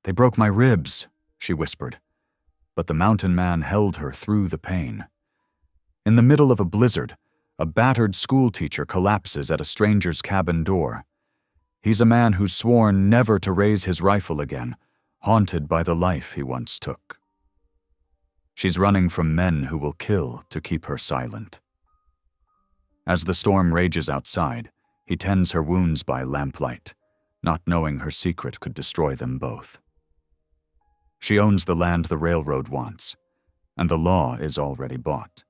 "They broke my ribs," she whispered, but the mountain man held her through the pain. In the middle of a blizzard, a battered schoolteacher collapses at a stranger's cabin door. He's a man who's sworn never to raise his rifle again, haunted by the life he once took. She's running from men who will kill to keep her silent. As the storm rages outside, he tends her wounds by lamplight, not knowing her secret could destroy them both. She owns the land the railroad wants, and the law is already bought.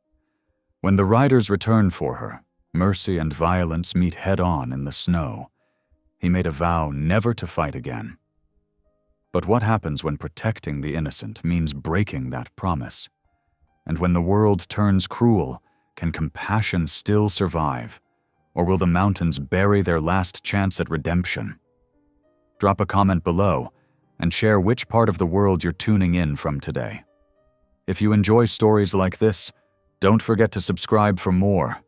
When the riders return for her, mercy and violence meet head-on in the snow. He made a vow never to fight again. But what happens when protecting the innocent means breaking that promise? And when the world turns cruel, can compassion still survive? Or will the mountains bury their last chance at redemption? Drop a comment below and share which part of the world you're tuning in from today. If you enjoy stories like this, don't forget to subscribe for more.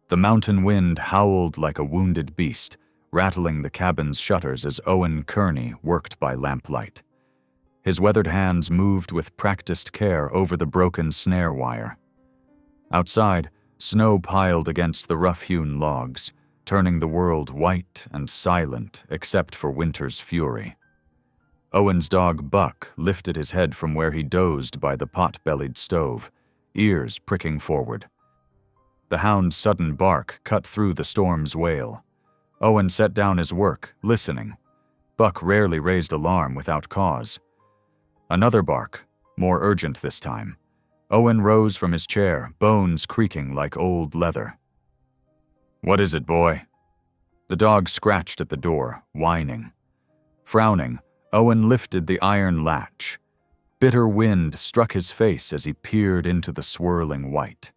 The mountain wind howled like a wounded beast, rattling the cabin's shutters as Owen Kearney worked by lamplight. His weathered hands moved with practiced care over the broken snare wire. Outside, snow piled against the rough-hewn logs, turning the world white and silent except for winter's fury. Owen's dog Buck lifted his head from where he dozed by the pot-bellied stove, ears pricking forward. The hound's sudden bark cut through the storm's wail. Owen set down his work, listening. Buck rarely raised alarm without cause. Another bark, more urgent this time. Owen rose from his chair, bones creaking like old leather. "What is it, boy?" The dog scratched at the door, whining. Frowning, Owen lifted the iron latch. Bitter wind struck his face as he peered into the swirling white.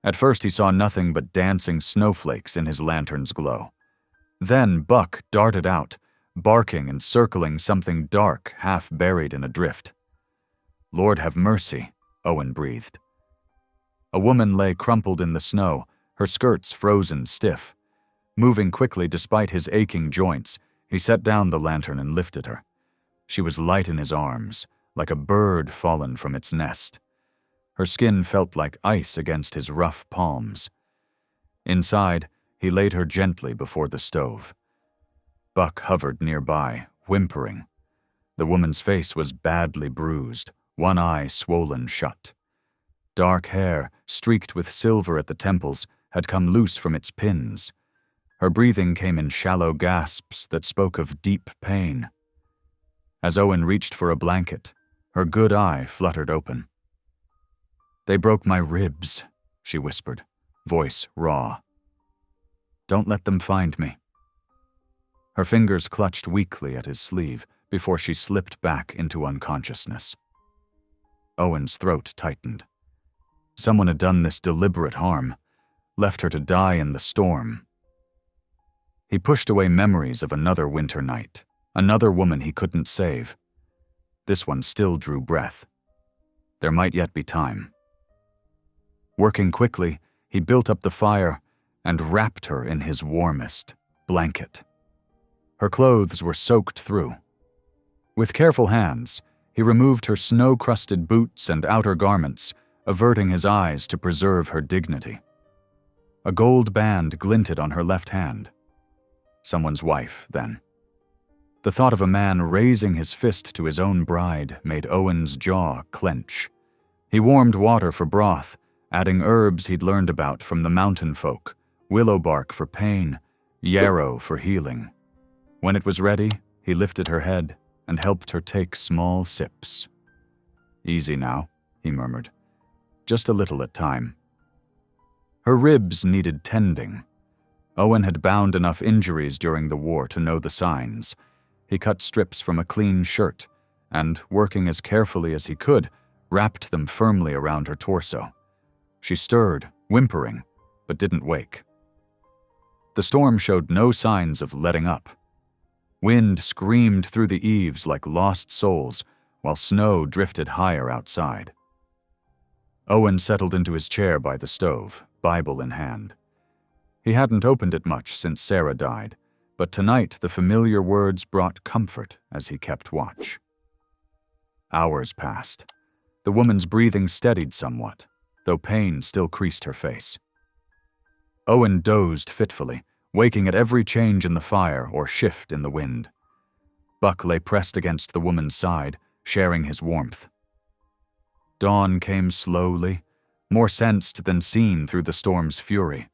At first he saw nothing but dancing snowflakes in his lantern's glow. Then Buck darted out, barking and circling something dark half buried in a drift. "Lord have mercy," Owen breathed. A woman lay crumpled in the snow, her skirts frozen stiff. Moving quickly despite his aching joints, he set down the lantern and lifted her. She was light in his arms, like a bird fallen from its nest. Her skin felt like ice against his rough palms. Inside, he laid her gently before the stove. Buck hovered nearby, whimpering. The woman's face was badly bruised, one eye swollen shut. Dark hair, streaked with silver at the temples, had come loose from its pins. Her breathing came in shallow gasps that spoke of deep pain. As Owen reached for a blanket, her good eye fluttered open. "They broke my ribs," she whispered, voice raw. "Don't let them find me." Her fingers clutched weakly at his sleeve before she slipped back into unconsciousness. Owen's throat tightened. Someone had done this deliberate harm, left her to die in the storm. He pushed away memories of another winter night, another woman he couldn't save. This one still drew breath. There might yet be time. Working quickly, he built up the fire and wrapped her in his warmest blanket. Her clothes were soaked through. With careful hands, he removed her snow-crusted boots and outer garments, averting his eyes to preserve her dignity. A gold band glinted on her left hand. Someone's wife, then. The thought of a man raising his fist to his own bride made Owen's jaw clench. He warmed water for broth, adding herbs he'd learned about from the mountain folk, willow bark for pain, yarrow for healing. When it was ready, he lifted her head and helped her take small sips. "Easy now," he murmured. "Just a little at time." Her ribs needed tending. Owen had bound enough injuries during the war to know the signs. He cut strips from a clean shirt and, working as carefully as he could, wrapped them firmly around her torso. She stirred, whimpering, but didn't wake. The storm showed no signs of letting up. Wind screamed through the eaves like lost souls, while snow drifted higher outside. Owen settled into his chair by the stove, Bible in hand. He hadn't opened it much since Sarah died, but tonight the familiar words brought comfort as he kept watch. Hours passed. The woman's breathing steadied somewhat, though pain still creased her face. Owen dozed fitfully, waking at every change in the fire or shift in the wind. Buck lay pressed against the woman's side, sharing his warmth. Dawn came slowly, more sensed than seen through the storm's fury.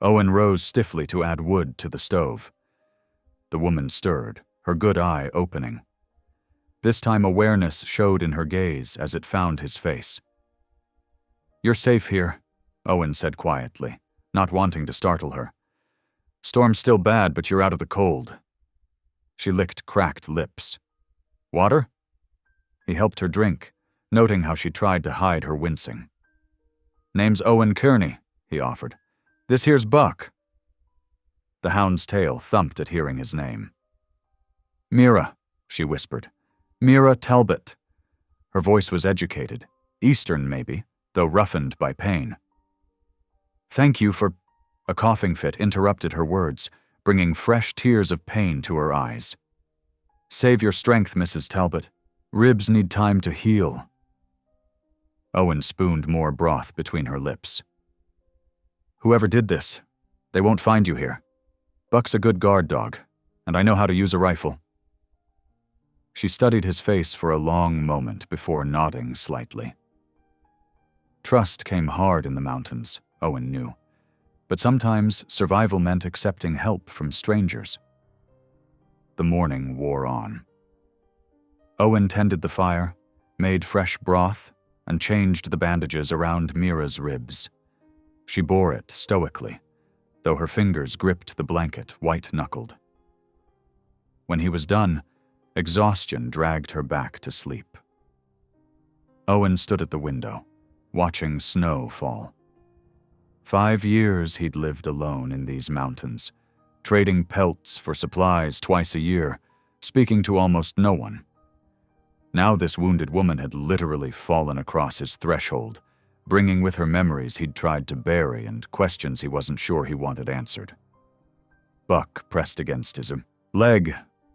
Owen rose stiffly to add wood to the stove. The woman stirred, her good eye opening. This time awareness showed in her gaze as it found his face. "You're safe here," Owen said quietly, not wanting to startle her. "Storm's still bad, but you're out of the cold." She licked cracked lips. "Water?" He helped her drink, noting how she tried to hide her wincing. "Name's Owen Kearney," he offered. "This here's Buck." The hound's tail thumped at hearing his name. "Mira," she whispered. "Mira Talbot." Her voice was educated, Eastern maybe, though roughened by pain. "Thank you for—" A coughing fit interrupted her words, bringing fresh tears of pain to her eyes. "Save your strength, Mrs. Talbot. Ribs need time to heal." Owen spooned more broth between her lips. "Whoever did this, they won't find you here. Buck's a good guard dog, and I know how to use a rifle." She studied his face for a long moment before nodding slightly. Trust came hard in the mountains, Owen knew, but sometimes survival meant accepting help from strangers. The morning wore on. Owen tended the fire, made fresh broth, and changed the bandages around Mira's ribs. She bore it stoically, though her fingers gripped the blanket white-knuckled. When he was done, exhaustion dragged her back to sleep. Owen stood at the window, watching snow fall. 5 years he'd lived alone in these mountains, trading pelts for supplies twice a year, speaking to almost no one. Now this wounded woman had literally fallen across his threshold, bringing with her memories he'd tried to bury and questions he wasn't sure he wanted answered. Buck pressed against his leg,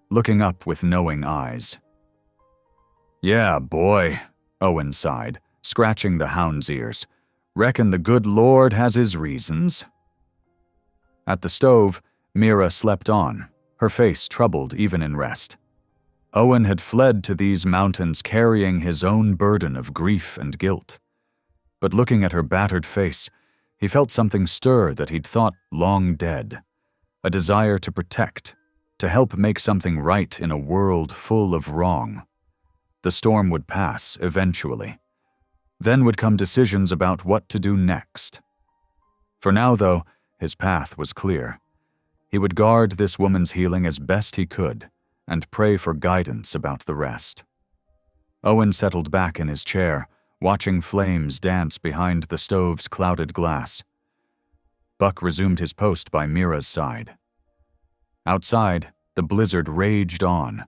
looking up with knowing eyes. "Yeah, boy," Owen sighed, scratching the hound's ears. "Reckon the good Lord has his reasons." At the stove, Mira slept on, her face troubled even in rest. Owen had fled to these mountains carrying his own burden of grief and guilt. But looking at her battered face, he felt something stir that he'd thought long dead, a desire to protect, to help make something right in a world full of wrong. The storm would pass eventually. Then would come decisions about what to do next. For now, though, his path was clear. He would guard this woman's healing as best he could and pray for guidance about the rest. Owen settled back in his chair, watching flames dance behind the stove's clouded glass. Buck resumed his post by Mira's side. Outside, the blizzard raged on,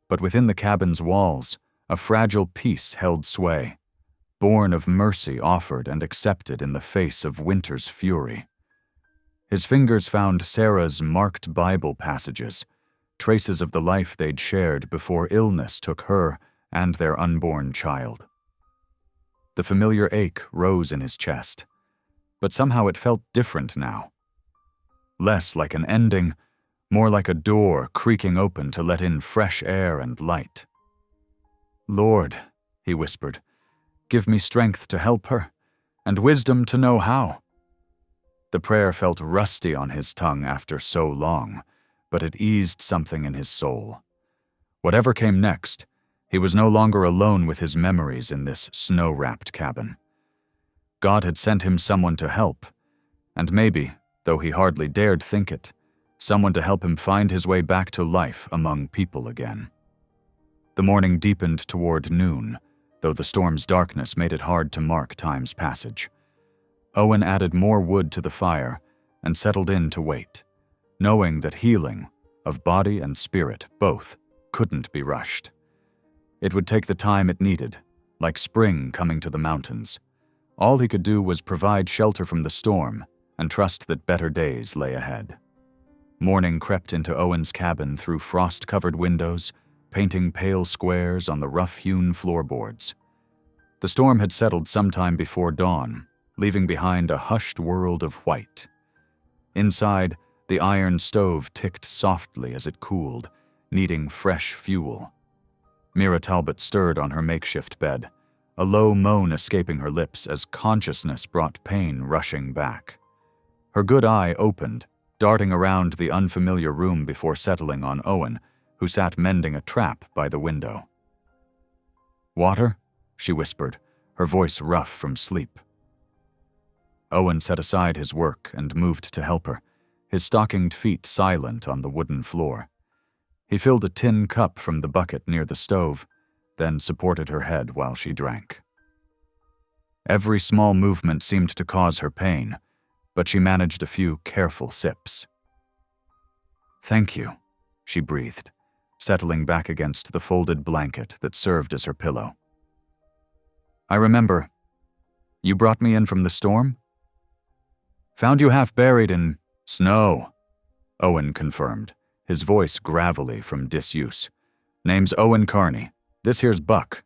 but within the cabin's walls, a fragile peace held sway, born of mercy offered and accepted in the face of winter's fury. His fingers found Sarah's marked Bible passages, traces of the life they'd shared before illness took her and their unborn child. The familiar ache rose in his chest, but somehow it felt different now. Less like an ending, more like a door creaking open to let in fresh air and light. "Lord," he whispered, "give me strength to help her, and wisdom to know how." The prayer felt rusty on his tongue after so long, but it eased something in his soul. Whatever came next, he was no longer alone with his memories in this snow-wrapped cabin. God had sent him someone to help, and maybe, though he hardly dared think it, someone to help him find his way back to life among people again. The morning deepened toward noon, though the storm's darkness made it hard to mark time's passage. Owen added more wood to the fire and settled in to wait, knowing that healing, of body and spirit both, couldn't be rushed. It would take the time it needed, like spring coming to the mountains. All he could do was provide shelter from the storm and trust that better days lay ahead. Morning crept into Owen's cabin through frost-covered windows, painting pale squares on the rough-hewn floorboards. The storm had settled sometime before dawn, leaving behind a hushed world of white. Inside, the iron stove ticked softly as it cooled, needing fresh fuel. Mira Talbot stirred on her makeshift bed, a low moan escaping her lips as consciousness brought pain rushing back. Her good eye opened, darting around the unfamiliar room before settling on Owen, who sat mending a trap by the window. "Water?" she whispered, her voice rough from sleep. Owen set aside his work and moved to help her, his stockinged feet silent on the wooden floor. He filled a tin cup from the bucket near the stove, then supported her head while she drank. Every small movement seemed to cause her pain, but she managed a few careful sips. "Thank you," she breathed, settling back against the folded blanket that served as her pillow. "I remember. You brought me in from the storm?" "Found you half buried in snow," Owen confirmed, his voice gravelly from disuse. "Name's Owen Carney. This here's Buck."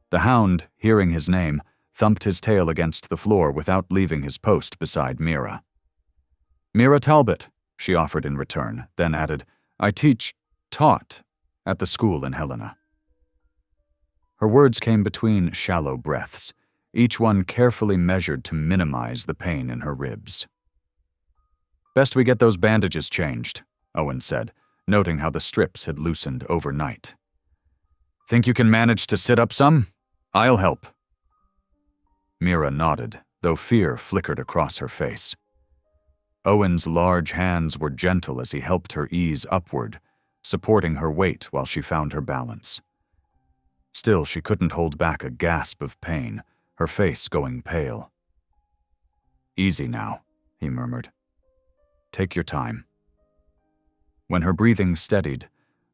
The hound, hearing his name, thumped his tail against the floor without leaving his post beside Mira. "Mira Talbot," she offered in return, then added, "I taught at the school in Helena." Her words came between shallow breaths, each one carefully measured to minimize the pain in her ribs. "Best we get those bandages changed," Owen said, noting how the strips had loosened overnight. "Think you can manage to sit up some? I'll help." Mira nodded, though fear flickered across her face. Owen's large hands were gentle as he helped her ease upward, supporting her weight while she found her balance. Still, she couldn't hold back a gasp of pain, her face going pale. "Easy now," he murmured. "Take your time." When her breathing steadied,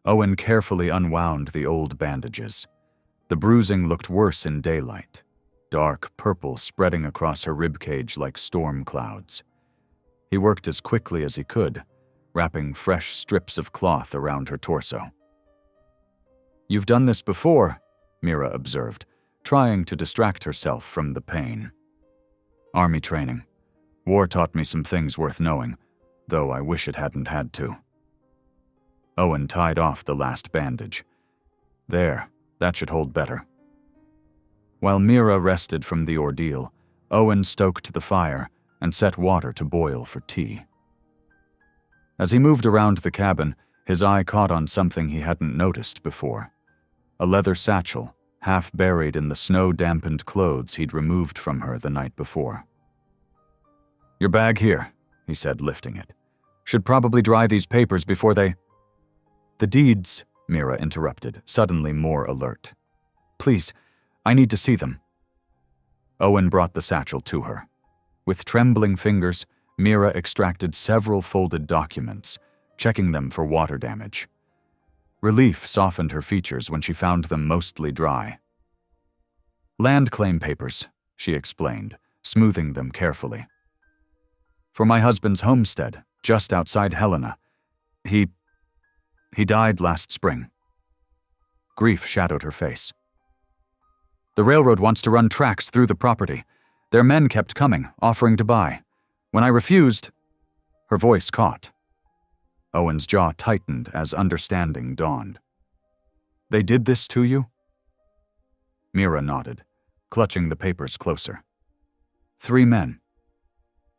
Owen carefully unwound the old bandages. The bruising looked worse in daylight, dark purple spreading across her ribcage like storm clouds. He worked as quickly as he could, wrapping fresh strips of cloth around her torso. "You've done this before," Mira observed, trying to distract herself from the pain. "Army training. War taught me some things worth knowing, though I wish it hadn't had to." Owen tied off the last bandage. "There, that should hold better." While Mira rested from the ordeal, Owen stoked the fire and set water to boil for tea. As he moved around the cabin, his eye caught on something he hadn't noticed before. A leather satchel, half buried in the snow-dampened clothes he'd removed from her the night before. "Your bag here," he said, lifting it. "Should probably dry these papers before they—" "The deeds," Mira interrupted, suddenly more alert. "Please, I need to see them." Owen brought the satchel to her. With trembling fingers, Mira extracted several folded documents, checking them for water damage. Relief softened her features when she found them mostly dry. "Land claim papers," she explained, smoothing them carefully. "For my husband's homestead, just outside Helena. He died last spring." Grief shadowed her face. "The railroad wants to run tracks through the property. Their men kept coming, offering to buy. When I refused—" Her voice caught. Owen's jaw tightened as understanding dawned. "They did this to you?" Mira nodded, clutching the papers closer. 3 men.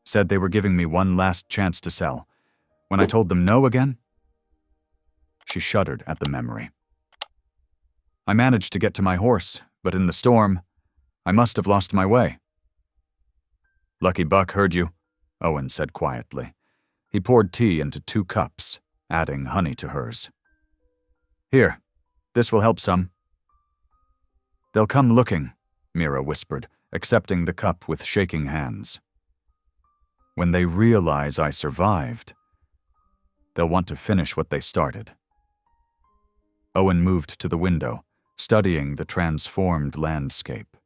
Said they were giving me one last chance to sell. When I told them no again?" She shuddered at the memory. "I managed to get to my horse, but in the storm, I must have lost my way." "Lucky Buck heard you," Owen said quietly. He poured tea into 2 cups, adding honey to hers. "Here, this will help some." "They'll come looking," Mira whispered, accepting the cup with shaking hands. "When they realize I survived, they'll want to finish what they started." Owen moved to the window, studying the transformed landscape.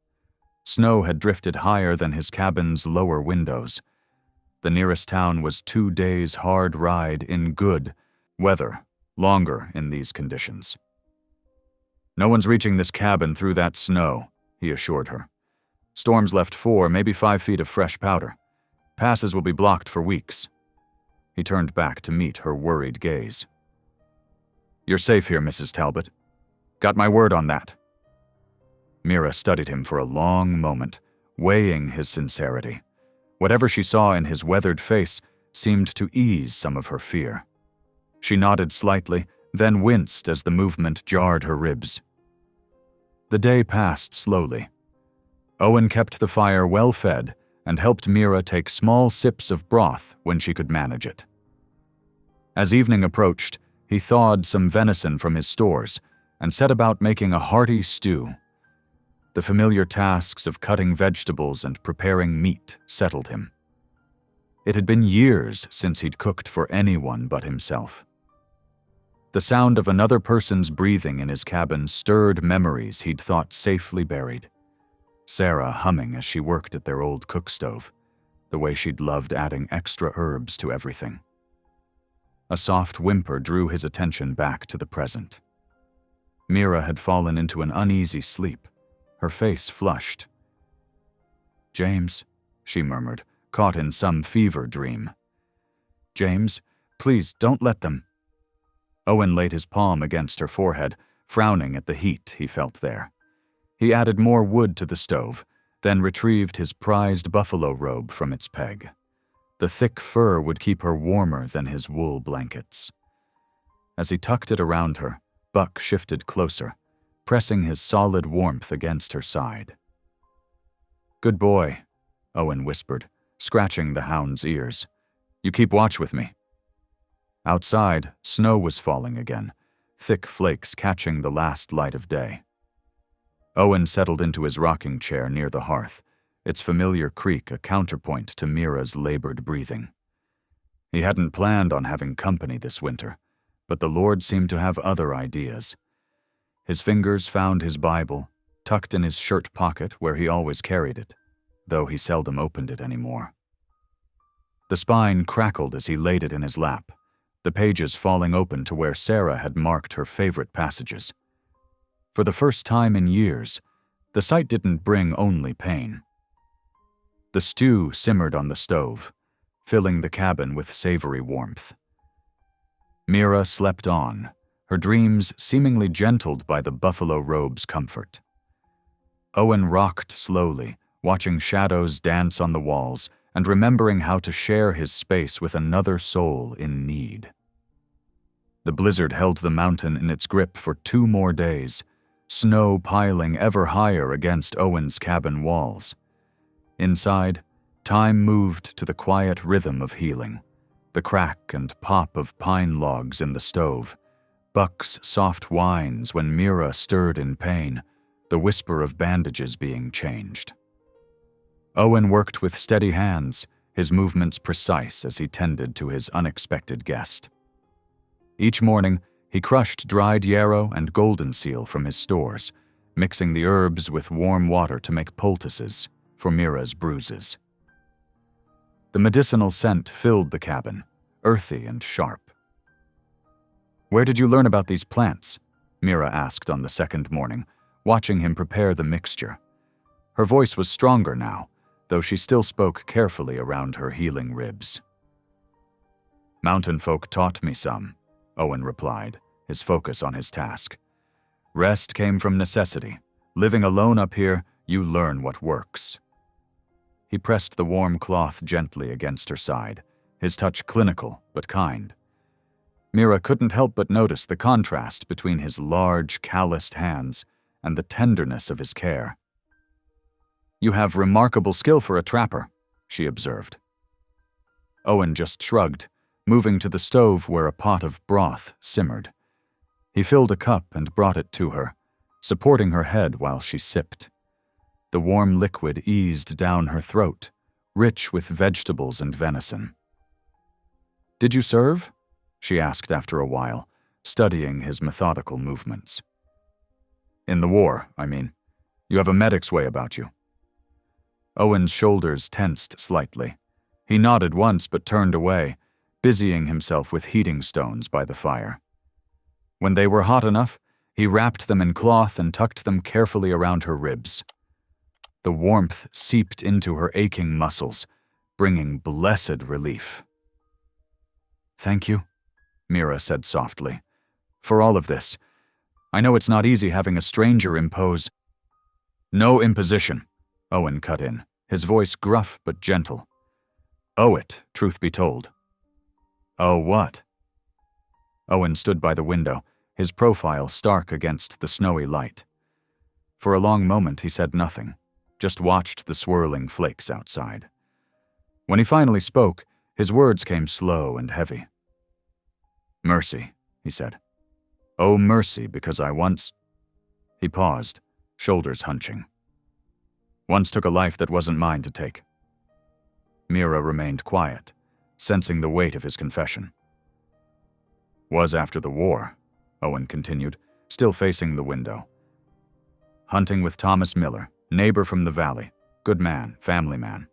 Snow had drifted higher than his cabin's lower windows. The nearest town was 2 days' hard ride in good weather, longer in these conditions. "No one's reaching this cabin through that snow," he assured her. "Storms left 4, maybe 5 feet of fresh powder. Passes will be blocked for weeks." He turned back to meet her worried gaze. "You're safe here, Mrs. Talbot. Got my word on that." Mira studied him for a long moment, weighing his sincerity. Whatever she saw in his weathered face seemed to ease some of her fear. She nodded slightly, then winced as the movement jarred her ribs. The day passed slowly. Owen kept the fire well fed and helped Mira take small sips of broth when she could manage it. As evening approached, he thawed some venison from his stores and set about making a hearty stew. The familiar tasks of cutting vegetables and preparing meat settled him. It had been years since he'd cooked for anyone but himself. The sound of another person's breathing in his cabin stirred memories he'd thought safely buried. Sarah humming as she worked at their old cook stove, the way she'd loved adding extra herbs to everything. A soft whimper drew his attention back to the present. Mira had fallen into an uneasy sleep, her face flushed. "James," she murmured, caught in some fever dream. "James, please don't let them." Owen laid his palm against her forehead, frowning at the heat he felt there. He added more wood to the stove, then retrieved his prized buffalo robe from its peg. The thick fur would keep her warmer than his wool blankets. As he tucked it around her, Buck shifted closer, pressing his solid warmth against her side. "Good boy," Owen whispered, scratching the hound's ears. "You keep watch with me." Outside, snow was falling again, thick flakes catching the last light of day. Owen settled into his rocking chair near the hearth, its familiar creak a counterpoint to Mira's labored breathing. He hadn't planned on having company this winter, but the Lord seemed to have other ideas. His fingers found his Bible, tucked in his shirt pocket where he always carried it, though he seldom opened it anymore. The spine crackled as he laid it in his lap, the pages falling open to where Sarah had marked her favorite passages. For the first time in years, the sight didn't bring only pain. The stew simmered on the stove, filling the cabin with savory warmth. Mira slept on, her dreams seemingly gentled by the buffalo robe's comfort. Owen rocked slowly, watching shadows dance on the walls and remembering how to share his space with another soul in need. The blizzard held the mountain in its grip for 2 more days, snow piling ever higher against Owen's cabin walls. Inside, time moved to the quiet rhythm of healing, the crack and pop of pine logs in the stove, Buck's soft whines when Mira stirred in pain, the whisper of bandages being changed. Owen worked with steady hands, his movements precise as he tended to his unexpected guest. Each morning, he crushed dried yarrow and golden seal from his stores, mixing the herbs with warm water to make poultices for Mira's bruises. The medicinal scent filled the cabin, earthy and sharp. "Where did you learn about these plants?" Mira asked on the second morning, watching him prepare the mixture. Her voice was stronger now, though she still spoke carefully around her healing ribs. "Mountain folk taught me some," Owen replied, his focus on his task. "Rest came from necessity. Living alone up here, you learn what works." He pressed the warm cloth gently against her side, his touch clinical but kind. Mira couldn't help but notice the contrast between his large, calloused hands and the tenderness of his care. "You have remarkable skill for a trapper," she observed. Owen just shrugged, moving to the stove where a pot of broth simmered. He filled a cup and brought it to her, supporting her head while she sipped. The warm liquid eased down her throat, rich with vegetables and venison. "Did you serve?" she asked after a while, studying his methodical movements. "In the war, I mean. You have a medic's way about you." Owen's shoulders tensed slightly. He nodded once but turned away, busying himself with heating stones by the fire. When they were hot enough, he wrapped them in cloth and tucked them carefully around her ribs. The warmth seeped into her aching muscles, bringing blessed relief. "Thank you," Mira said softly, "for all of this. I know it's not easy having a stranger impose—" "No imposition," Owen cut in, his voice gruff but gentle. "Owe it, truth be told." "Oh, what?" Owen stood by the window, his profile stark against the snowy light. For a long moment he said nothing, just watched the swirling flakes outside. When he finally spoke, his words came slow and heavy. "Mercy," he said. "Oh, mercy, because I once—" He paused, shoulders hunching. "Once took a life that wasn't mine to take." Mira remained quiet, sensing the weight of his confession. "Was after the war," Owen continued, still facing the window. "Hunting with Thomas Miller, neighbor from the valley, good man, family man."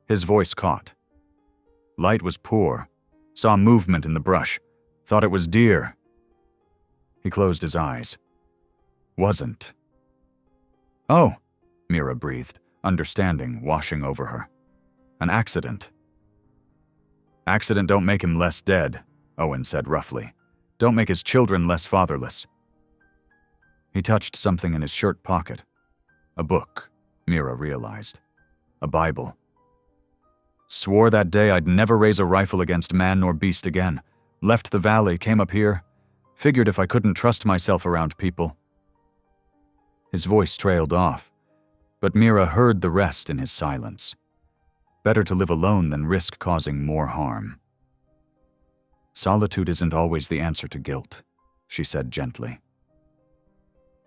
His voice caught. "Light was poor, saw movement in the brush, thought it was deer." He closed his eyes. "Wasn't." "Oh," Mira breathed, understanding washing over her. "An accident." "Accident don't make him less dead," Owen said roughly. "Don't make his children less fatherless." He touched something in his shirt pocket. A book, Mira realized. A Bible. "Swore that day I'd never raise a rifle against man nor beast again. Left the valley, came up here. Figured if I couldn't trust myself around people." His voice trailed off, but Mira heard the rest in his silence. Better to live alone than risk causing more harm. "Solitude isn't always the answer to guilt," she said gently.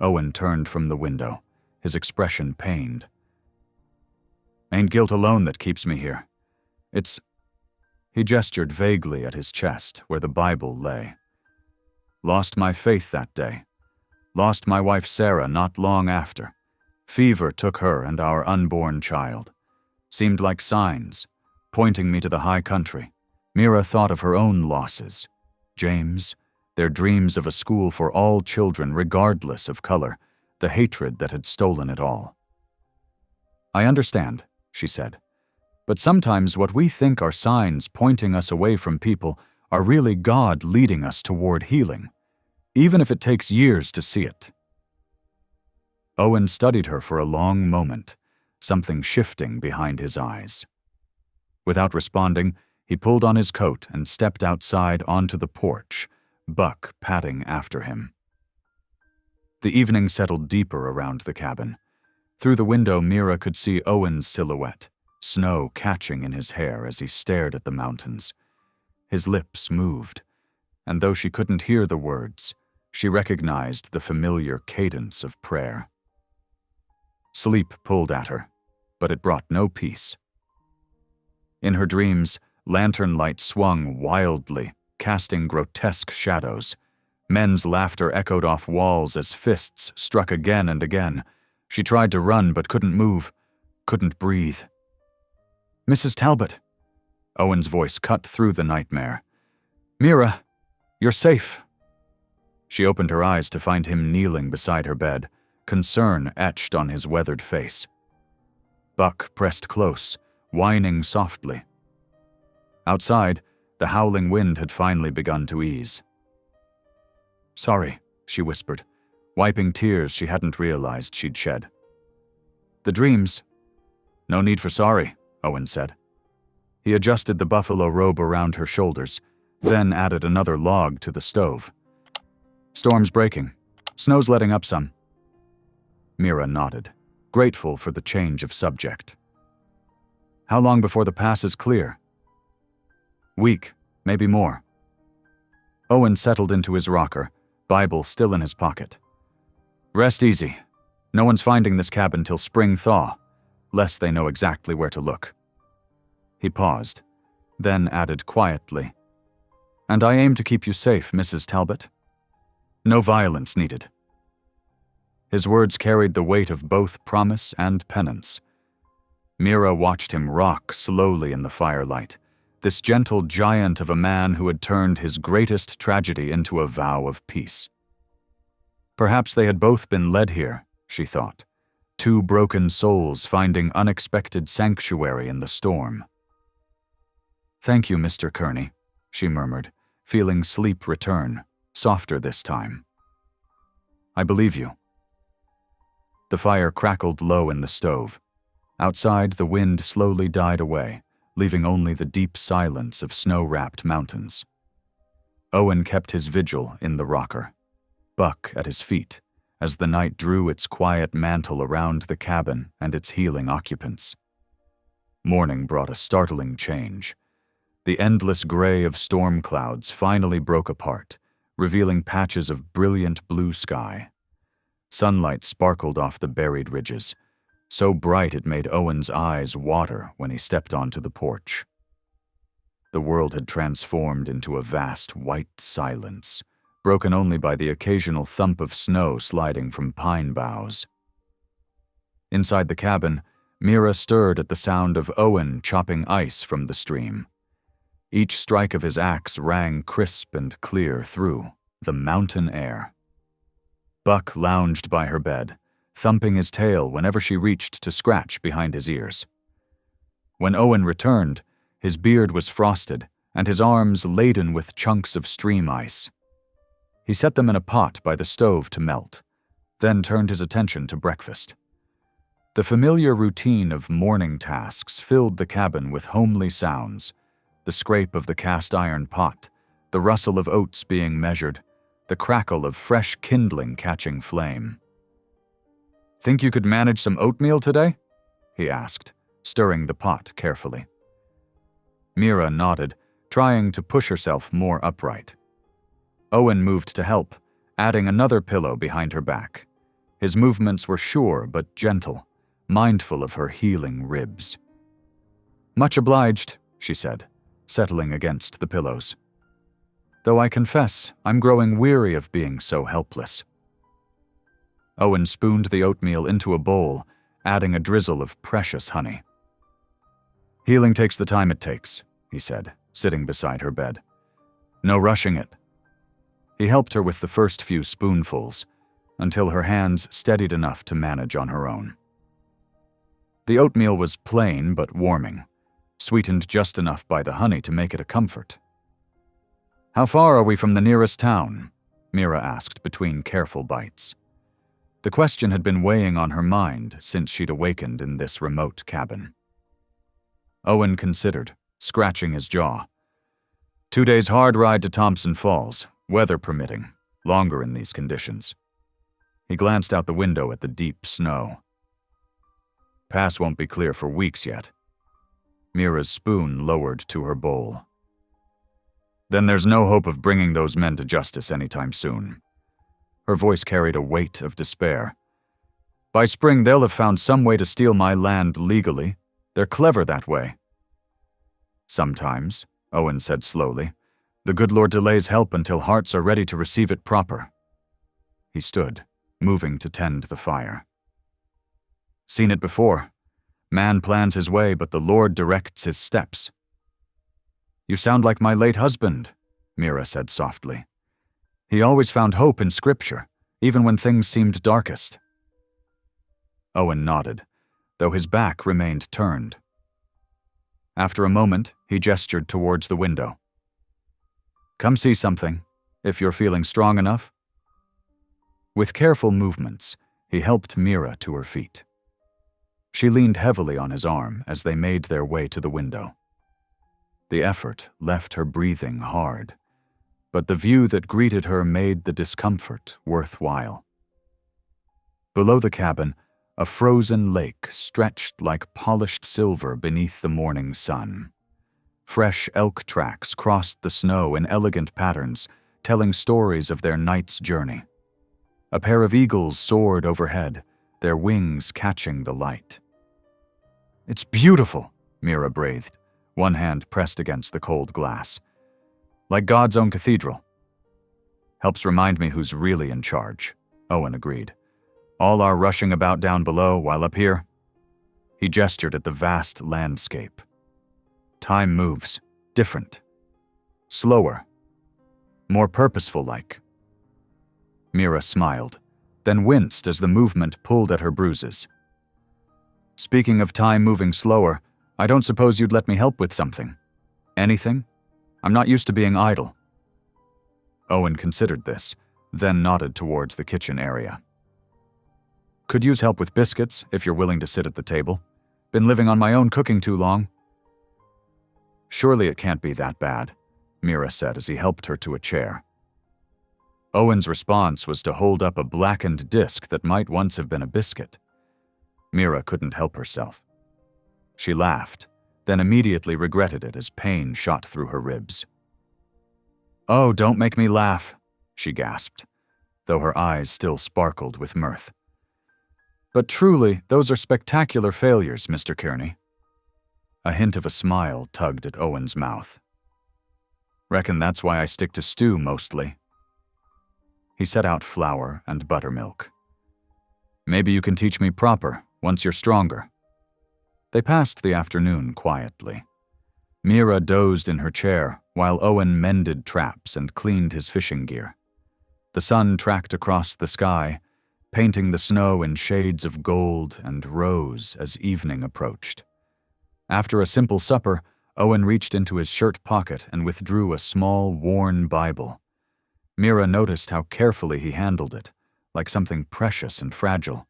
Owen turned from the window, his expression pained. "Ain't guilt alone that keeps me here. It's—" He gestured vaguely at his chest, where the Bible lay. "Lost my faith that day. Lost my wife Sarah not long after. Fever took her and our unborn child. Seemed like signs, pointing me to the high country." Mira thought of her own losses. James, their dreams of a school for all children regardless of color, the hatred that had stolen it all. "I understand," she said. "But sometimes what we think are signs pointing us away from people are really God leading us toward healing, even if it takes years to see it." Owen studied her for a long moment, something shifting behind his eyes. Without responding, he pulled on his coat and stepped outside onto the porch, Buck padding after him. The evening settled deeper around the cabin. Through the window, Mira could see Owen's silhouette, snow catching in his hair as he stared at the mountains. His lips moved, and though she couldn't hear the words, she recognized the familiar cadence of prayer. Sleep pulled at her, but it brought no peace. In her dreams, lantern light swung wildly, casting grotesque shadows. Men's laughter echoed off walls as fists struck again and again. She tried to run but couldn't move, couldn't breathe. "Mrs. Talbot!" Owen's voice cut through the nightmare. "Mira, you're safe." She opened her eyes to find him kneeling beside her bed, concern etched on his weathered face. Buck pressed close, whining softly. Outside, the howling wind had finally begun to ease. "Sorry," she whispered, wiping tears she hadn't realized she'd shed. "The dreams—" "No need for sorry," Owen said. He adjusted the buffalo robe around her shoulders, then added another log to the stove. "Storm's breaking. Snow's letting up some." Mira nodded, grateful for the change of subject. "How long before the pass is clear?" "Week, maybe more." Owen settled into his rocker, Bible still in his pocket. "Rest easy. No one's finding this cabin till spring thaw, lest they know exactly where to look." He paused, then added quietly, "And I aim to keep you safe, Mrs. Talbot. No violence needed." His words carried the weight of both promise and penance. Mira watched him rock slowly in the firelight, this gentle giant of a man who had turned his greatest tragedy into a vow of peace. Perhaps they had both been led here, she thought, two broken souls finding unexpected sanctuary in the storm. "Thank you, Mr. Kearney," she murmured, feeling sleep return, softer this time. "I believe you." The fire crackled low in the stove. Outside, the wind slowly died away, leaving only the deep silence of snow-wrapped mountains. Owen kept his vigil in the rocker, Buck at his feet, as the night drew its quiet mantle around the cabin and its healing occupants. Morning brought a startling change. The endless gray of storm clouds finally broke apart, revealing patches of brilliant blue sky. Sunlight sparkled off the buried ridges, so bright it made Owen's eyes water when he stepped onto the porch. The world had transformed into a vast white silence, broken only by the occasional thump of snow sliding from pine boughs. Inside the cabin, Mira stirred at the sound of Owen chopping ice from the stream. Each strike of his axe rang crisp and clear through the mountain air. Buck lounged by her bed, thumping his tail whenever she reached to scratch behind his ears. When Owen returned, his beard was frosted and his arms laden with chunks of stream ice. He set them in a pot by the stove to melt, then turned his attention to breakfast. The familiar routine of morning tasks filled the cabin with homely sounds, the scrape of the cast-iron pot, the rustle of oats being measured, the crackle of fresh kindling catching flame. "Think you could manage some oatmeal today?" he asked, stirring the pot carefully. Mira nodded, trying to push herself more upright. Owen moved to help, adding another pillow behind her back. His movements were sure but gentle, mindful of her healing ribs. "Much obliged," she said, settling against the pillows. "Though I confess, I'm growing weary of being so helpless." Owen spooned the oatmeal into a bowl, adding a drizzle of precious honey. "Healing takes the time it takes," he said, sitting beside her bed. "No rushing it." He helped her with the first few spoonfuls, until her hands steadied enough to manage on her own. The oatmeal was plain but warming, sweetened just enough by the honey to make it a comfort. "How far are we from the nearest town?" Mira asked between careful bites. The question had been weighing on her mind since she'd awakened in this remote cabin. Owen considered, scratching his jaw. 2 days hard ride to Thompson Falls, weather permitting, longer in these conditions. He glanced out the window at the deep snow. "Pass won't be clear for weeks yet." Mira's spoon lowered to her bowl. "Then there's no hope of bringing those men to justice anytime soon." Her voice carried a weight of despair. "By spring, they'll have found some way to steal my land legally. They're clever that way." "Sometimes," Owen said slowly, "the good Lord delays help until hearts are ready to receive it proper." He stood, moving to tend the fire. "Seen it before. Man plans his way, but the Lord directs his steps." "You sound like my late husband," Mira said softly. "He always found hope in Scripture, even when things seemed darkest." Owen nodded, though his back remained turned. After a moment, he gestured towards the window. "Come see something, if you're feeling strong enough." With careful movements, he helped Mira to her feet. She leaned heavily on his arm as they made their way to the window. The effort left her breathing hard, but the view that greeted her made the discomfort worthwhile. Below the cabin, a frozen lake stretched like polished silver beneath the morning sun. Fresh elk tracks crossed the snow in elegant patterns, telling stories of their night's journey. A pair of eagles soared overhead, their wings catching the light. "It's beautiful," Mira breathed, one hand pressed against the cold glass. "Like God's own cathedral." "Helps remind me who's really in charge," Owen agreed. "All our rushing about down below while up here." He gestured at the vast landscape. Time moves, different. Slower. More purposeful-like. Mira smiled, then winced as the movement pulled at her bruises. Speaking of time moving slower, I don't suppose you'd let me help with something. Anything? I'm not used to being idle. Owen considered this, then nodded towards the kitchen area. Could use help with biscuits, if you're willing to sit at the table. Been living on my own cooking too long. Surely it can't be that bad, Mira said as he helped her to a chair. Owen's response was to hold up a blackened disc that might once have been a biscuit. Mira couldn't help herself. She laughed, then immediately regretted it as pain shot through her ribs. "Oh, don't make me laugh," she gasped, though her eyes still sparkled with mirth. "But truly, those are spectacular failures, Mr. Kearney." A hint of a smile tugged at Owen's mouth. "Reckon that's why I stick to stew mostly." He set out flour and buttermilk. "Maybe you can teach me proper, once you're stronger." They passed the afternoon quietly. Mira dozed in her chair while Owen mended traps and cleaned his fishing gear. The sun tracked across the sky, painting the snow in shades of gold and rose as evening approached. After a simple supper, Owen reached into his shirt pocket and withdrew a small, worn Bible. Mira noticed how carefully he handled it, like something precious and fragile.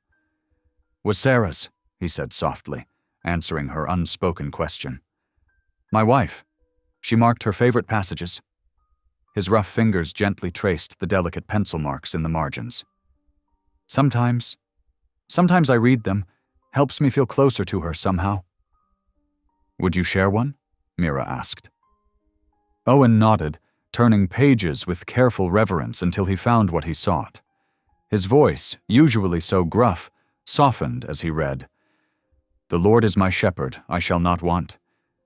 "Was Sarah's," he said softly, answering her unspoken question. "My wife. She marked her favorite passages." His rough fingers gently traced the delicate pencil marks in the margins. Sometimes I read them. Helps me feel closer to her somehow." "Would you share one?" Mira asked. Owen nodded, turning pages with careful reverence until he found what he sought. His voice, usually so gruff, softened as he read, "The Lord is my shepherd, I shall not want.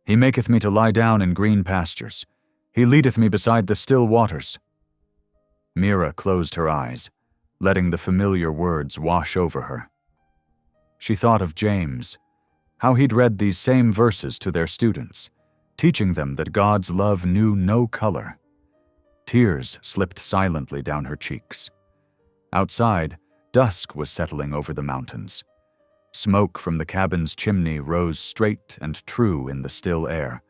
He maketh me to lie down in green pastures. He leadeth me beside the still waters." Mira closed her eyes, letting the familiar words wash over her. She thought of James, how he'd read these same verses to their students, teaching them that God's love knew no color. Tears slipped silently down her cheeks. Outside, dusk was settling over the mountains. Smoke from the cabin's chimney rose straight and true in the still air,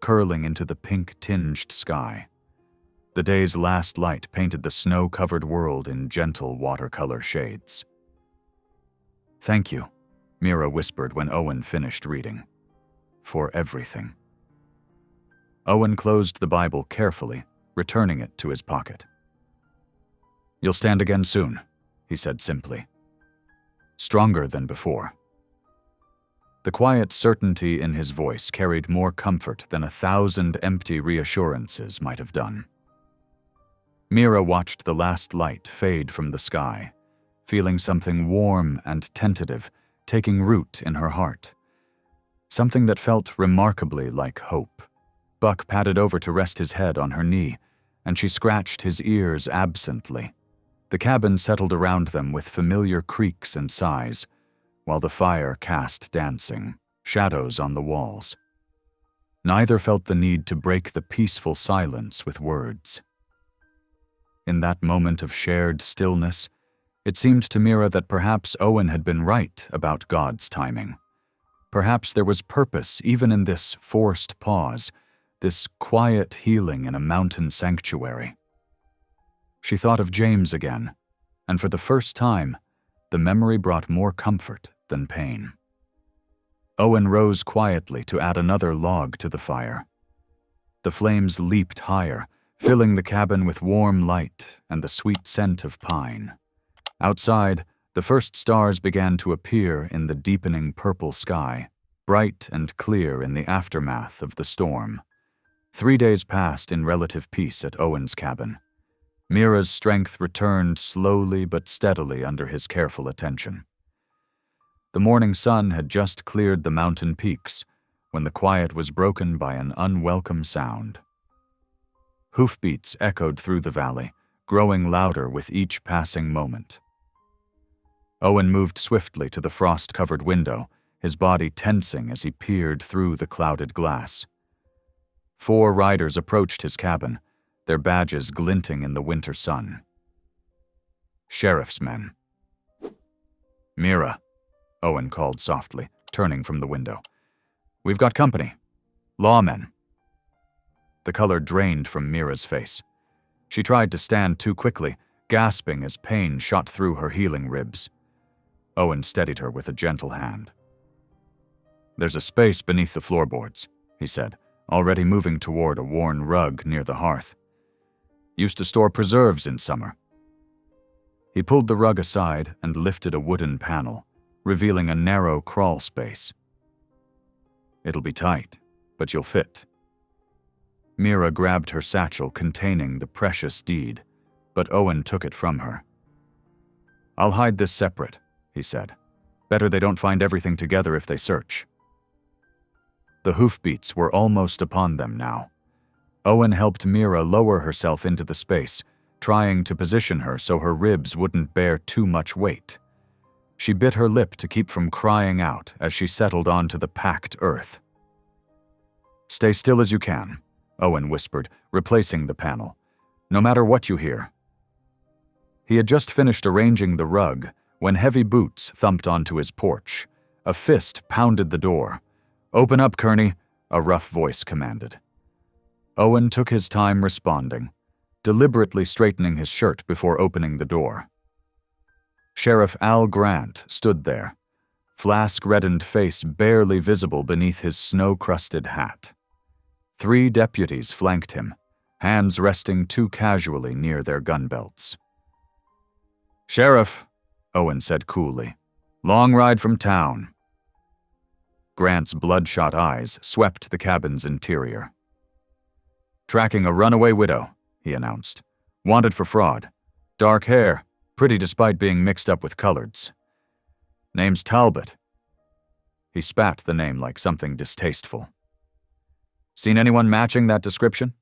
curling into the pink-tinged sky. The day's last light painted the snow-covered world in gentle watercolor shades. "Thank you," Mira whispered when Owen finished reading. "For everything." Owen closed the Bible carefully, returning it to his pocket. "You'll stand again soon," he said simply. Stronger than before. The quiet certainty in his voice carried more comfort than 1,000 empty reassurances might have done. Mira watched the last light fade from the sky, feeling something warm and tentative taking root in her heart. Something that felt remarkably like hope. Buck padded over to rest his head on her knee, and she scratched his ears absently. The cabin settled around them with familiar creaks and sighs, while the fire cast dancing shadows on the walls. Neither felt the need to break the peaceful silence with words. In that moment of shared stillness, it seemed to Mira that perhaps Owen had been right about God's timing. Perhaps there was purpose even in this forced pause, this quiet healing in a mountain sanctuary. She thought of James again, and for the first time, the memory brought more comfort than pain. Owen rose quietly to add another log to the fire. The flames leaped higher, filling the cabin with warm light and the sweet scent of pine. Outside, the first stars began to appear in the deepening purple sky, bright and clear in the aftermath of the storm. 3 days passed in relative peace at Owen's cabin. Mira's strength returned slowly but steadily under his careful attention. The morning sun had just cleared the mountain peaks when the quiet was broken by an unwelcome sound. Hoofbeats echoed through the valley, growing louder with each passing moment. Owen moved swiftly to the frost-covered window, his body tensing as he peered through the clouded glass. 4 riders approached his cabin, their badges glinting in the winter sun. Sheriff's men. "Mira," Owen called softly, turning from the window. "We've got company. Lawmen." The color drained from Mira's face. She tried to stand too quickly, gasping as pain shot through her healing ribs. Owen steadied her with a gentle hand. "There's a space beneath the floorboards," he said, already moving toward a worn rug near the hearth. "Used to store preserves in summer." He pulled the rug aside and lifted a wooden panel, revealing a narrow crawl space. "It'll be tight, but you'll fit." Mira grabbed her satchel containing the precious deed, but Owen took it from her. "I'll hide this separate," he said. "Better they don't find everything together if they search." The hoofbeats were almost upon them now. Owen helped Mira lower herself into the space, trying to position her so her ribs wouldn't bear too much weight. She bit her lip to keep from crying out as she settled onto the packed earth. "Stay still as you can," Owen whispered, replacing the panel. "No matter what you hear." He had just finished arranging the rug when heavy boots thumped onto his porch. A fist pounded the door. "Open up, Kearney," a rough voice commanded. Owen took his time responding, deliberately straightening his shirt before opening the door. Sheriff Al Grant stood there, flask-reddened face barely visible beneath his snow-crusted hat. 3 deputies flanked him, hands resting too casually near their gun belts. "Sheriff," Owen said coolly, "long ride from town." Grant's bloodshot eyes swept the cabin's interior. "Tracking a runaway widow," he announced. "Wanted for fraud. Dark hair, pretty despite being mixed up with coloreds. Name's Talbot." He spat the name like something distasteful. "Seen anyone matching that description?"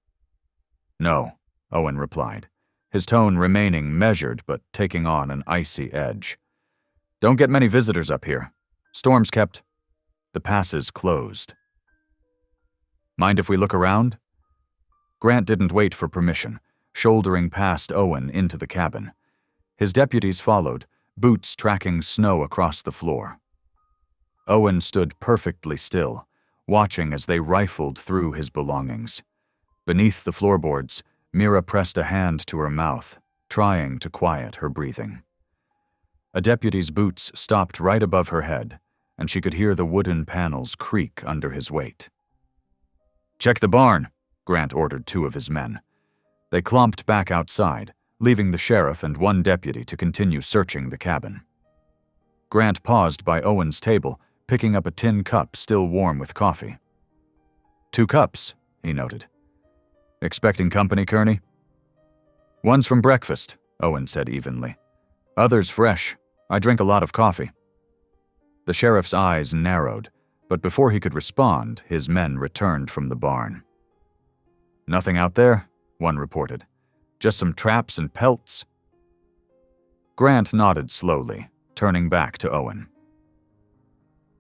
"No," Owen replied, his tone remaining measured but taking on an icy edge. "Don't get many visitors up here. Storm's kept. The passes closed." "Mind if we look around?" Grant didn't wait for permission, shouldering past Owen into the cabin. His deputies followed, boots tracking snow across the floor. Owen stood perfectly still, watching as they rifled through his belongings. Beneath the floorboards, Mira pressed a hand to her mouth, trying to quiet her breathing. A deputy's boots stopped right above her head, and she could hear the wooden panels creak under his weight. "Check the barn," Grant ordered 2 of his men. They clomped back outside, leaving the sheriff and 1 deputy to continue searching the cabin. Grant paused by Owen's table, picking up a tin cup still warm with coffee. "2 cups," he noted. "Expecting company, Kearney?" "One's from breakfast," Owen said evenly. "Other's fresh. I drink a lot of coffee." The sheriff's eyes narrowed, but before he could respond, his men returned from the barn. "Nothing out there," one reported. "Just some traps and pelts." Grant nodded slowly, turning back to Owen.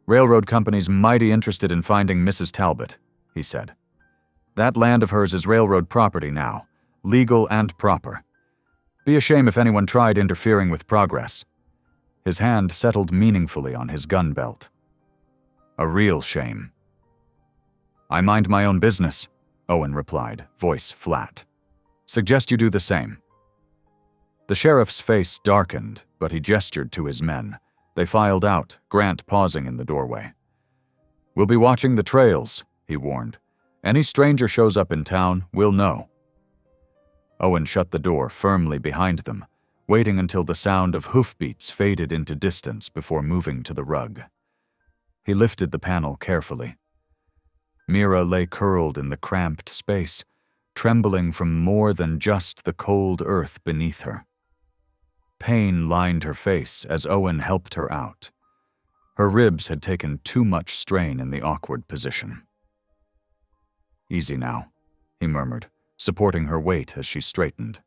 "Railroad company's mighty interested in finding Mrs. Talbot," he said. "That land of hers is railroad property now, legal and proper. Be a shame if anyone tried interfering with progress." His hand settled meaningfully on his gun belt. "A real shame." "I mind my own business," Owen replied, voice flat. "Suggest you do the same." The sheriff's face darkened, but he gestured to his men. They filed out, Grant pausing in the doorway. "We'll be watching the trails," he warned. "Any stranger shows up in town, we'll know." Owen shut the door firmly behind them, waiting until the sound of hoofbeats faded into distance before moving to the rug. He lifted the panel carefully. Mira lay curled in the cramped space, trembling from more than just the cold earth beneath her. Pain lined her face as Owen helped her out. Her ribs had taken too much strain in the awkward position. "Easy now," he murmured, supporting her weight as she straightened.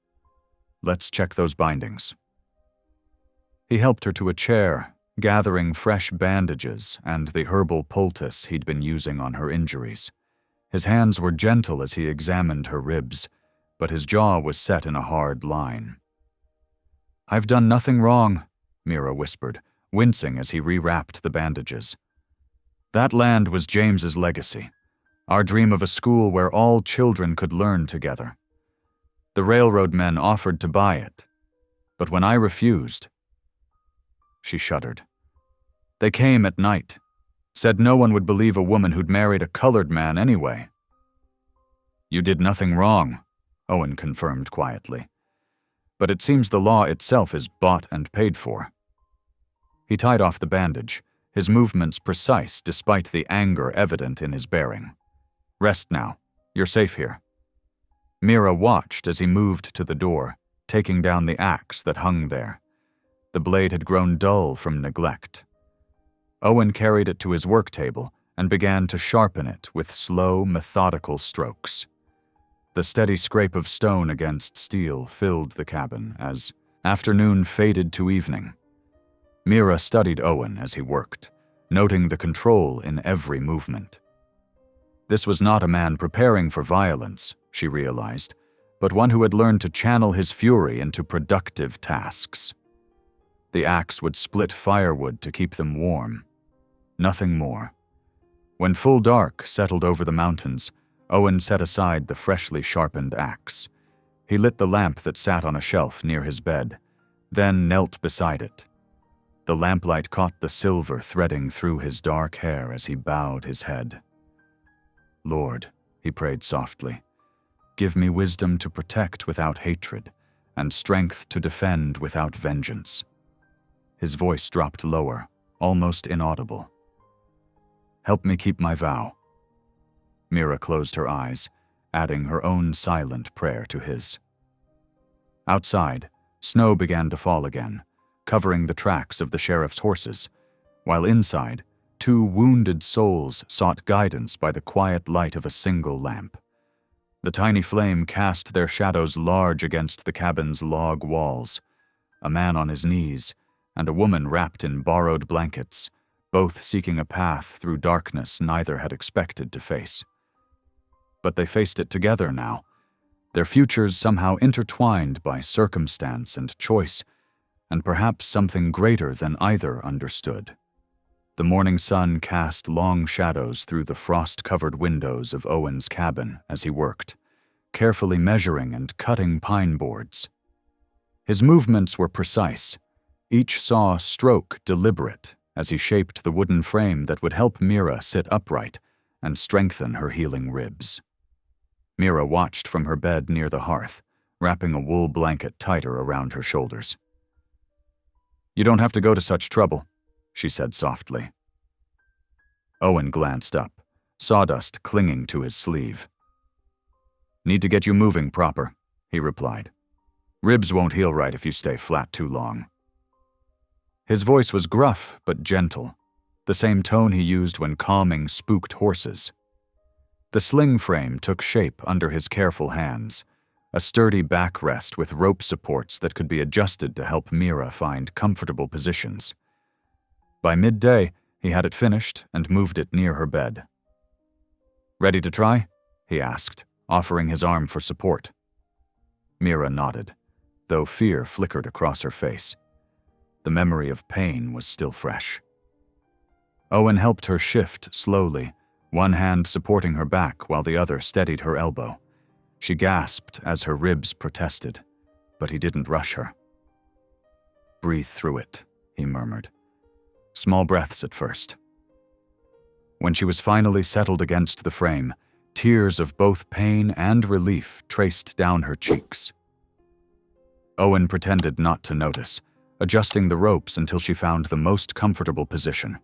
"Let's check those bindings." He helped her to a chair, gathering fresh bandages and the herbal poultice he'd been using on her injuries. His hands were gentle as he examined her ribs, but his jaw was set in a hard line. "I've done nothing wrong," Mira whispered, wincing as he rewrapped the bandages. "That land was James's legacy, our dream of a school where all children could learn together. The railroad men offered to buy it, but when I refused..." She shuddered. "They came at night, said no one would believe a woman who'd married a colored man anyway." "You did nothing wrong," Owen confirmed quietly. "But it seems the law itself is bought and paid for." He tied off the bandage, his movements precise despite the anger evident in his bearing. "Rest now. You're safe here." Mira watched as he moved to the door, taking down the axe that hung there. The blade had grown dull from neglect. Owen carried it to his work table and began to sharpen it with slow, methodical strokes. The steady scrape of stone against steel filled the cabin as afternoon faded to evening. Mira studied Owen as he worked, noting the control in every movement. This was not a man preparing for violence, she realized, but one who had learned to channel his fury into productive tasks. The axe would split firewood to keep them warm. Nothing more. When full dark settled over the mountains, Owen set aside the freshly sharpened axe. He lit the lamp that sat on a shelf near his bed, then knelt beside it. The lamplight caught the silver threading through his dark hair as he bowed his head. "Lord," he prayed softly, "give me wisdom to protect without hatred, and strength to defend without vengeance." His voice dropped lower, almost inaudible. "Help me keep my vow." Mira closed her eyes, adding her own silent prayer to his. Outside, snow began to fall again, covering the tracks of the sheriff's horses, while inside, two wounded souls sought guidance by the quiet light of a single lamp. The tiny flame cast their shadows large against the cabin's log walls, a man on his knees, and a woman wrapped in borrowed blankets, both seeking a path through darkness neither had expected to face. But they faced it together now, their futures somehow intertwined by circumstance and choice, and perhaps something greater than either understood. The morning sun cast long shadows through the frost-covered windows of Owen's cabin as he worked, carefully measuring and cutting pine boards. His movements were precise, each saw stroke deliberate as he shaped the wooden frame that would help Mira sit upright and strengthen her healing ribs. Mira watched from her bed near the hearth, wrapping a wool blanket tighter around her shoulders. "You don't have to go to such trouble," she said softly. Owen glanced up, sawdust clinging to his sleeve. "Need to get you moving proper," he replied. "Ribs won't heal right if you stay flat too long." His voice was gruff but gentle, the same tone he used when calming spooked horses. The sling frame took shape under his careful hands, a sturdy backrest with rope supports that could be adjusted to help Mira find comfortable positions. By midday, he had it finished and moved it near her bed. "Ready to try?" he asked, offering his arm for support. Mira nodded, though fear flickered across her face. The memory of pain was still fresh. Owen helped her shift slowly, one hand supporting her back while the other steadied her elbow. She gasped as her ribs protested, but he didn't rush her. "Breathe through it," he murmured. "Small breaths at first." When she was finally settled against the frame, tears of both pain and relief traced down her cheeks. Owen pretended not to notice, adjusting the ropes until she found the most comfortable position.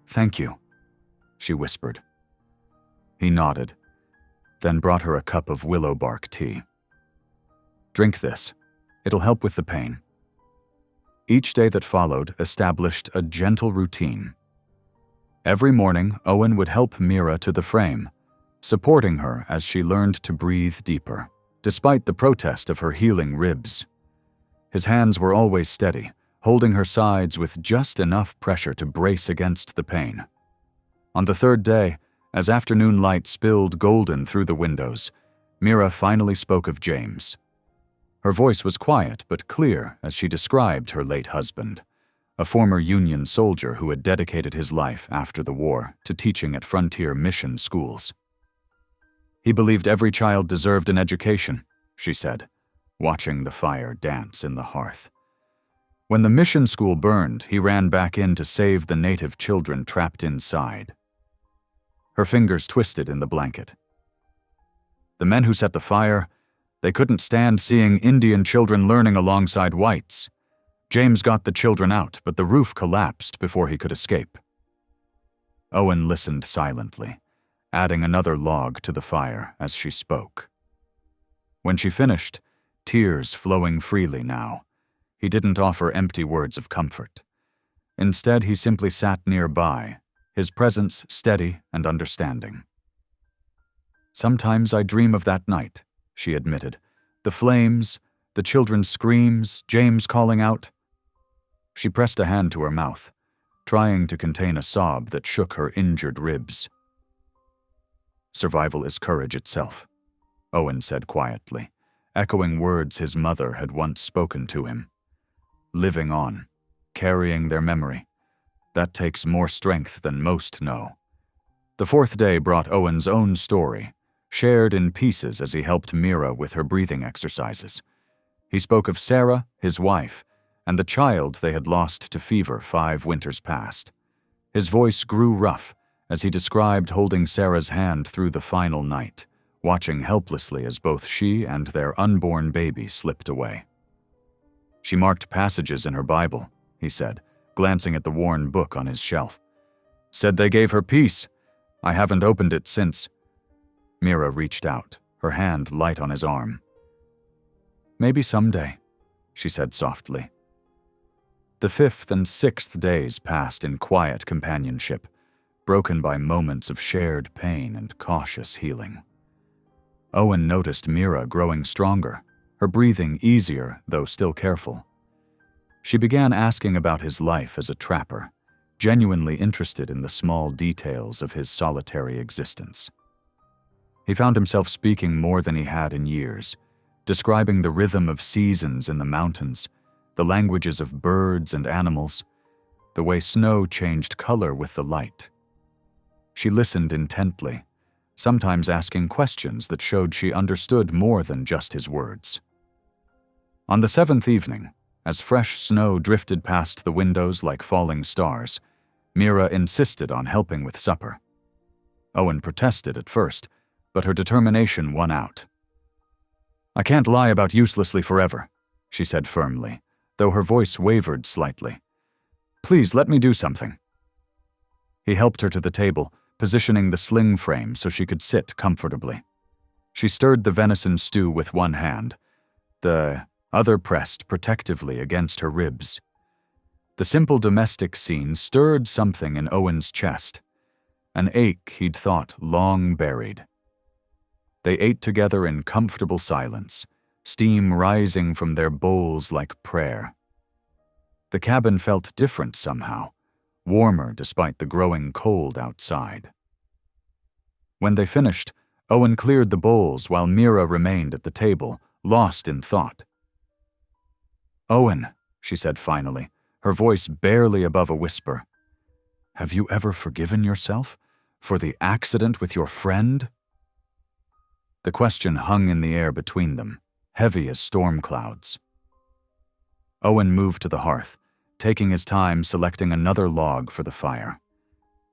"Thank you," she whispered. He nodded, then brought her a cup of willow bark tea. "Drink this. It'll help with the pain." Each day that followed established a gentle routine. Every morning, Owen would help Mira to the frame, supporting her as she learned to breathe deeper, despite the protest of her healing ribs. His hands were always steady, holding her sides with just enough pressure to brace against the pain. On the third day, as afternoon light spilled golden through the windows, Mira finally spoke of James. Her voice was quiet but clear as she described her late husband, a former Union soldier who had dedicated his life after the war to teaching at frontier mission schools. "He believed every child deserved an education," she said, watching the fire dance in the hearth. "When the mission school burned, he ran back in to save the native children trapped inside." Her fingers twisted in the blanket. "The men who set the fire, they couldn't stand seeing Indian children learning alongside whites. James got the children out, but the roof collapsed before he could escape." Owen listened silently, adding another log to the fire as she spoke. When she finished, tears flowing freely now, he didn't offer empty words of comfort. Instead, he simply sat nearby, his presence steady and understanding. "Sometimes I dream of that night," she admitted. "The flames, the children's screams, James calling out." She pressed a hand to her mouth, trying to contain a sob that shook her injured ribs. "Survival is courage itself," Owen said quietly, echoing words his mother had once spoken to him. "Living on, carrying their memory, that takes more strength than most know." The fourth day brought Owen's own story, shared in pieces as he helped Mira with her breathing exercises. He spoke of Sarah, his wife, and the child they had lost to fever 5 winters past. His voice grew rough as he described holding Sarah's hand through the final night, watching helplessly as both she and their unborn baby slipped away. "She marked passages in her Bible," he said, glancing at the worn book on his shelf. "Said they gave her peace. I haven't opened it since." Mira reached out, her hand light on his arm. "Maybe someday," she said softly. The 5th and 6th days passed in quiet companionship, broken by moments of shared pain and cautious healing. Owen noticed Mira growing stronger, her breathing easier though still careful. She began asking about his life as a trapper, genuinely interested in the small details of his solitary existence. He found himself speaking more than he had in years, describing the rhythm of seasons in the mountains, the languages of birds and animals, the way snow changed color with the light. She listened intently, sometimes asking questions that showed she understood more than just his words. On the 7th evening, as fresh snow drifted past the windows like falling stars, Mira insisted on helping with supper. Owen protested at first, but her determination won out. "I can't lie about uselessly forever," she said firmly, though her voice wavered slightly. "Please let me do something." He helped her to the table, positioning the sling frame so she could sit comfortably. She stirred the venison stew with one hand, the other pressed protectively against her ribs. The simple domestic scene stirred something in Owen's chest, an ache he'd thought long buried. They ate together in comfortable silence, steam rising from their bowls like prayer. The cabin felt different somehow, warmer despite the growing cold outside. When they finished, Owen cleared the bowls while Mira remained at the table, lost in thought. "Owen," she said finally, her voice barely above a whisper, "have you ever forgiven yourself for the accident with your friend?" The question hung in the air between them, heavy as storm clouds. Owen moved to the hearth, taking his time selecting another log for the fire.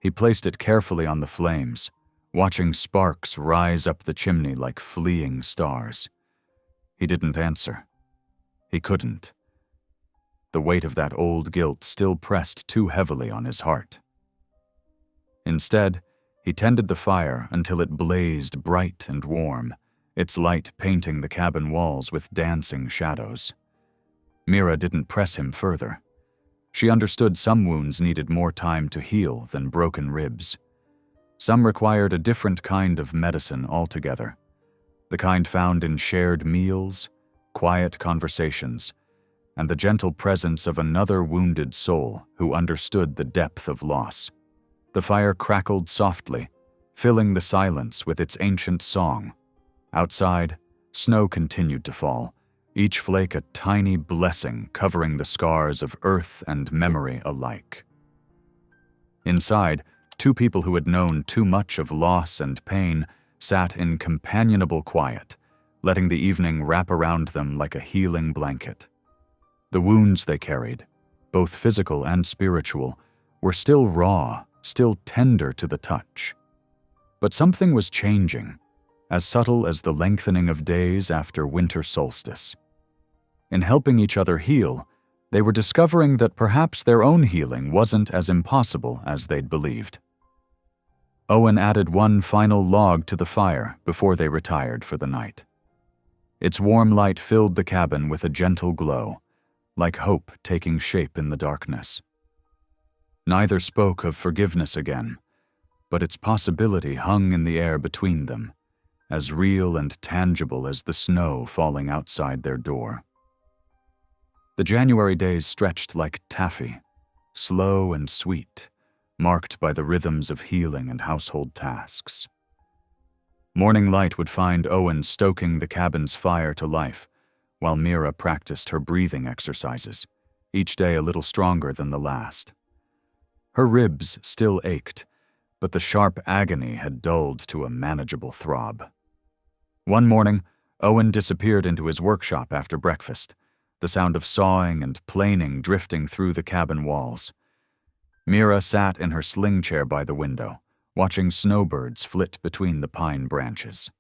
He placed it carefully on the flames, watching sparks rise up the chimney like fleeing stars. He didn't answer. He couldn't. The weight of that old guilt still pressed too heavily on his heart. Instead, he tended the fire until it blazed bright and warm, its light painting the cabin walls with dancing shadows. Mira didn't press him further. She understood some wounds needed more time to heal than broken ribs. Some required a different kind of medicine altogether, the kind found in shared meals, quiet conversations, and the gentle presence of another wounded soul who understood the depth of loss. The fire crackled softly, filling the silence with its ancient song. Outside, snow continued to fall, each flake a tiny blessing covering the scars of earth and memory alike. Inside, two people who had known too much of loss and pain sat in companionable quiet, letting the evening wrap around them like a healing blanket. The wounds they carried, both physical and spiritual, were still raw, still tender to the touch. But something was changing, as subtle as the lengthening of days after winter solstice. In helping each other heal, they were discovering that perhaps their own healing wasn't as impossible as they'd believed. Owen added one final log to the fire before they retired for the night. Its warm light filled the cabin with a gentle glow, like hope taking shape in the darkness. Neither spoke of forgiveness again, but its possibility hung in the air between them, as real and tangible as the snow falling outside their door. The January days stretched like taffy, slow and sweet, marked by the rhythms of healing and household tasks. Morning light would find Owen stoking the cabin's fire to life, while Mira practiced her breathing exercises, each day a little stronger than the last. Her ribs still ached, but the sharp agony had dulled to a manageable throb. One morning, Owen disappeared into his workshop after breakfast, the sound of sawing and planing drifting through the cabin walls. Mira sat in her sling chair by the window, watching snowbirds flit between the pine branches.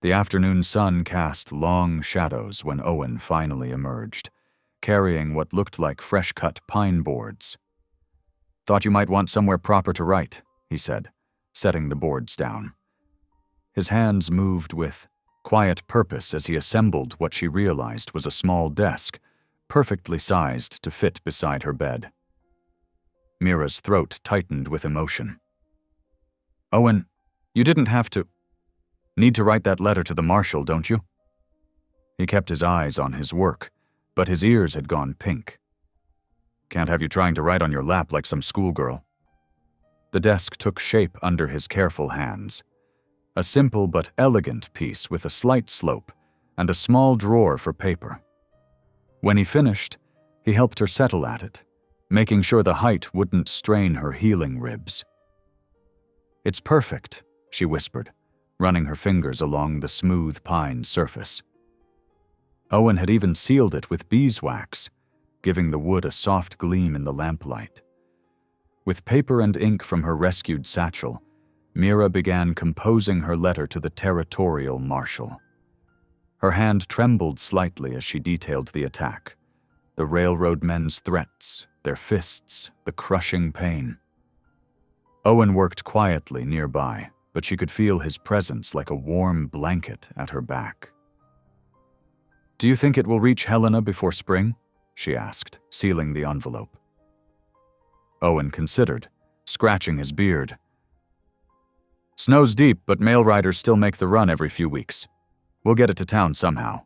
The afternoon sun cast long shadows when Owen finally emerged, carrying what looked like fresh-cut pine boards. "Thought you might want somewhere proper to write," he said, setting the boards down. His hands moved with quiet purpose as he assembled what she realized was a small desk, perfectly sized to fit beside her bed. Mira's throat tightened with emotion. "Owen, you didn't have to. Need to write that letter to the marshal, don't you?" He kept his eyes on his work, but his ears had gone pink. "Can't have you trying to write on your lap like some schoolgirl." The desk took shape under his careful hands. A simple but elegant piece with a slight slope and a small drawer for paper. When he finished, he helped her settle at it, making sure the height wouldn't strain her healing ribs. "It's perfect," she whispered, running her fingers along the smooth pine surface. Owen had even sealed it with beeswax, giving the wood a soft gleam in the lamplight. With paper and ink from her rescued satchel, Mira began composing her letter to the territorial marshal. Her hand trembled slightly as she detailed the attack, the railroad men's threats, their fists, the crushing pain. Owen worked quietly nearby, but she could feel his presence like a warm blanket at her back. "Do you think it will reach Helena before spring?" she asked, sealing the envelope. Owen considered, scratching his beard. "Snow's deep, but mail riders still make the run every few weeks. We'll get it to town somehow."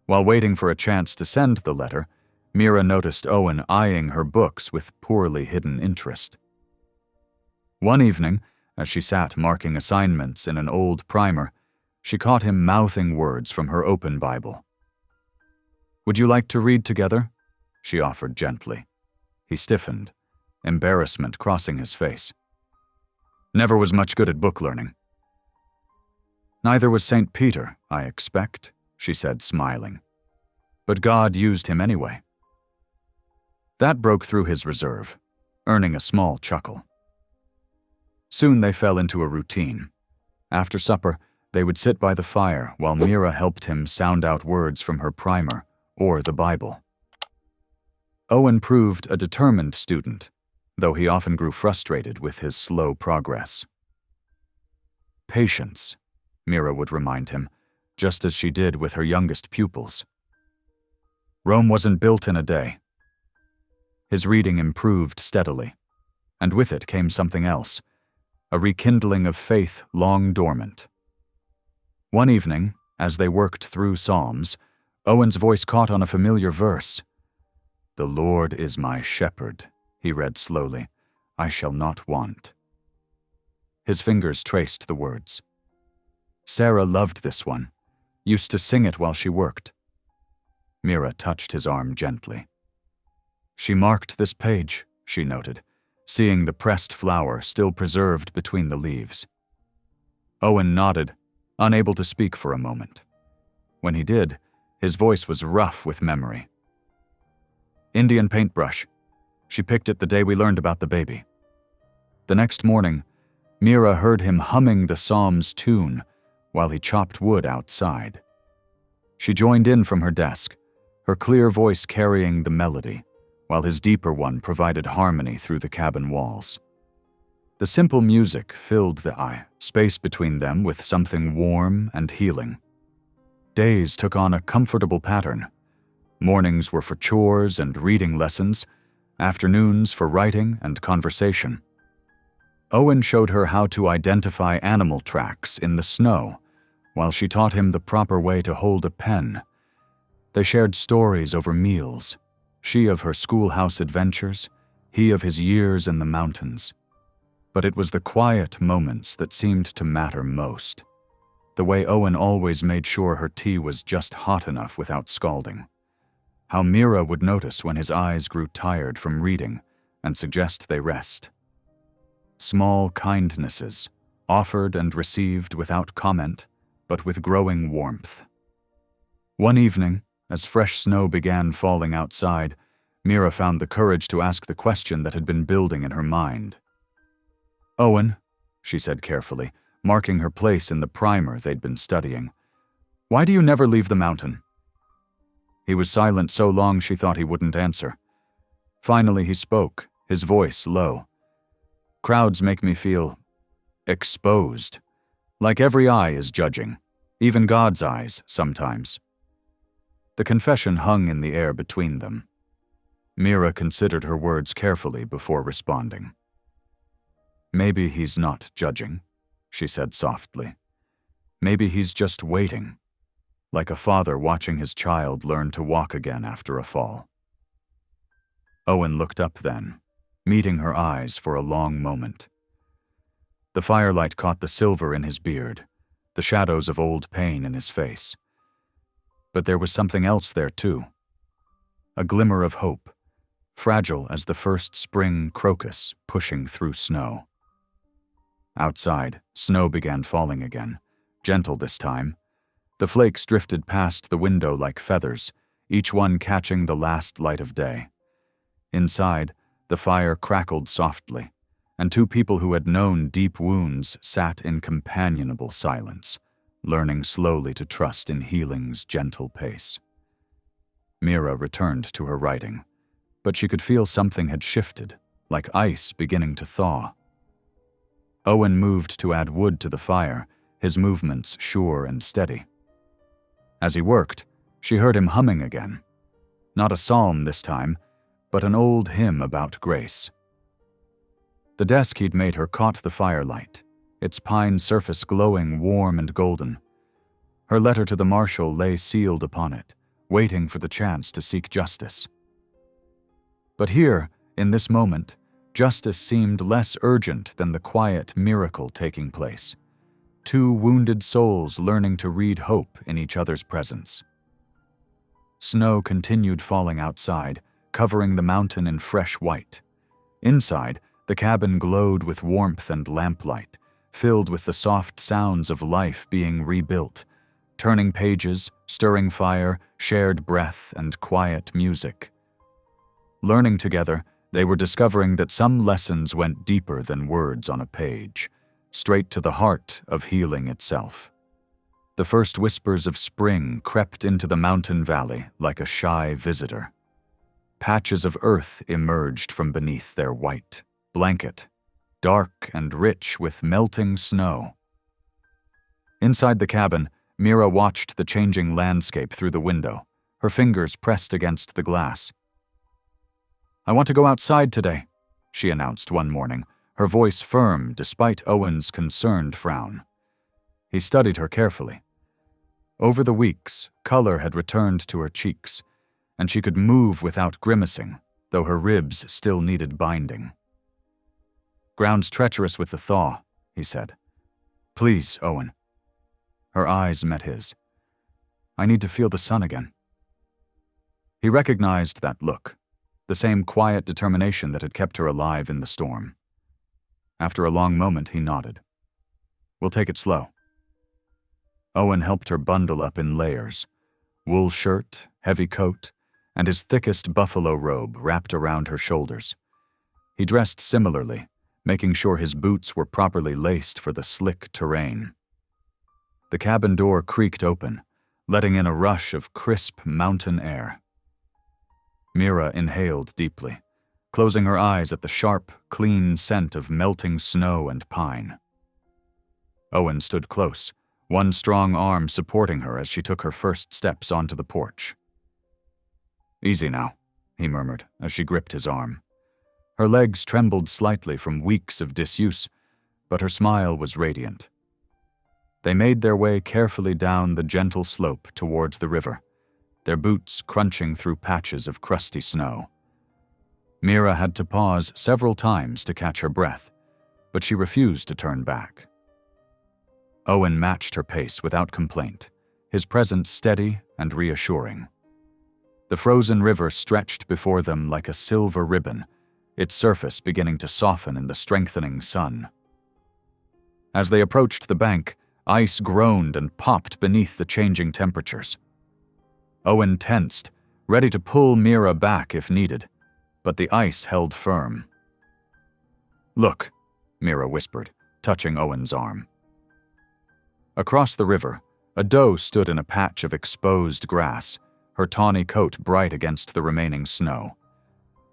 While waiting for a chance to send the letter, Mira noticed Owen eyeing her books with poorly hidden interest. One evening, as she sat marking assignments in an old primer, she caught him mouthing words from her open Bible. "Would you like to read together?" she offered gently. He stiffened, embarrassment crossing his face. "Never was much good at book learning." "Neither was St. Peter, I expect," she said, smiling. "But God used him anyway." That broke through his reserve, earning a small chuckle. Soon they fell into a routine. After supper, they would sit by the fire while Mira helped him sound out words from her primer or the Bible. Owen proved a determined student, though he often grew frustrated with his slow progress. "Patience," Mira would remind him, just as she did with her youngest pupils. Rome wasn't built in a day. His reading improved steadily, and with it came something else, a rekindling of faith long dormant. One evening, as they worked through Psalms, Owen's voice caught on a familiar verse. "The Lord is my shepherd," he read slowly. "I shall not want." His fingers traced the words. Sarah loved this one, used to sing it while she worked. Mira touched his arm gently. She marked this page, she noted, seeing the pressed flower still preserved between the leaves. Owen nodded, unable to speak for a moment. When he did, his voice was rough with memory. "Indian paintbrush. She picked it the day we learned about the baby." The next morning, Mira heard him humming the Psalms tune while he chopped wood outside. She joined in from her desk, her clear voice carrying the melody, while his deeper one provided harmony through the cabin walls. The simple music filled the space between them with something warm and healing. Days took on a comfortable pattern. Mornings were for chores and reading lessons, afternoons for writing and conversation. Owen showed her how to identify animal tracks in the snow, while she taught him the proper way to hold a pen. They shared stories over meals, she of her schoolhouse adventures, he of his years in the mountains. But it was the quiet moments that seemed to matter most. The way Owen always made sure her tea was just hot enough without scalding. How Mira would notice when his eyes grew tired from reading and suggest they rest. Small kindnesses, offered and received without comment, but with growing warmth. One evening, as fresh snow began falling outside, Mira found the courage to ask the question that had been building in her mind. "Owen," she said carefully, marking her place in the primer they'd been studying, "why do you never leave the mountain?" He was silent so long she thought he wouldn't answer. Finally he spoke, his voice low. "Crowds make me feel exposed. Like every eye is judging, even God's eyes sometimes." The confession hung in the air between them. Mira considered her words carefully before responding. "Maybe he's not judging," she said softly. "Maybe he's just waiting, like a father watching his child learn to walk again after a fall." Owen looked up then, meeting her eyes for a long moment. The firelight caught the silver in his beard, the shadows of old pain in his face. But there was something else there too. A glimmer of hope, fragile as the first spring crocus pushing through snow. Outside, snow began falling again, gentle this time. The flakes drifted past the window like feathers, each one catching the last light of day. Inside, the fire crackled softly, and two people who had known deep wounds sat in companionable silence, learning slowly to trust in healing's gentle pace. Mira returned to her writing, but she could feel something had shifted, like ice beginning to thaw. Owen moved to add wood to the fire, his movements sure and steady. As he worked, she heard him humming again. Not a psalm this time, but an old hymn about grace. The desk he'd made her caught the firelight, its pine surface glowing warm and golden. Her letter to the marshal lay sealed upon it, waiting for the chance to seek justice. But here, in this moment, justice seemed less urgent than the quiet miracle taking place. Two wounded souls learning to read hope in each other's presence. Snow continued falling outside, covering the mountain in fresh white. Inside, the cabin glowed with warmth and lamplight, filled with the soft sounds of life being rebuilt, turning pages, stirring fire, shared breath, and quiet music. Learning together, they were discovering that some lessons went deeper than words on a page, straight to the heart of healing itself. The first whispers of spring crept into the mountain valley like a shy visitor. Patches of earth emerged from beneath their white blanket, dark and rich with melting snow. Inside the cabin, Mira watched the changing landscape through the window, her fingers pressed against the glass. "I want to go outside today," she announced one morning, her voice firm despite Owen's concerned frown. He studied her carefully. Over the weeks, color had returned to her cheeks, and she could move without grimacing, though her ribs still needed binding. "Ground's treacherous with the thaw," he said. "Please, Owen." Her eyes met his. "I need to feel the sun again." He recognized that look, the same quiet determination that had kept her alive in the storm. After a long moment, he nodded. "We'll take it slow." Owen helped her bundle up in layers, wool shirt, heavy coat, and his thickest buffalo robe wrapped around her shoulders. He dressed similarly, making sure his boots were properly laced for the slick terrain. The cabin door creaked open, letting in a rush of crisp mountain air. Mira inhaled deeply, closing her eyes at the sharp, clean scent of melting snow and pine. Owen stood close, one strong arm supporting her as she took her first steps onto the porch. "Easy now," he murmured as she gripped his arm. Her legs trembled slightly from weeks of disuse, but her smile was radiant. They made their way carefully down the gentle slope towards the river, their boots crunching through patches of crusty snow. Mira had to pause several times to catch her breath, but she refused to turn back. Owen matched her pace without complaint, his presence steady and reassuring. The frozen river stretched before them like a silver ribbon, its surface beginning to soften in the strengthening sun. As they approached the bank, ice groaned and popped beneath the changing temperatures. Owen tensed, ready to pull Mira back if needed, but the ice held firm. "Look," Mira whispered, touching Owen's arm. Across the river, a doe stood in a patch of exposed grass, her tawny coat bright against the remaining snow.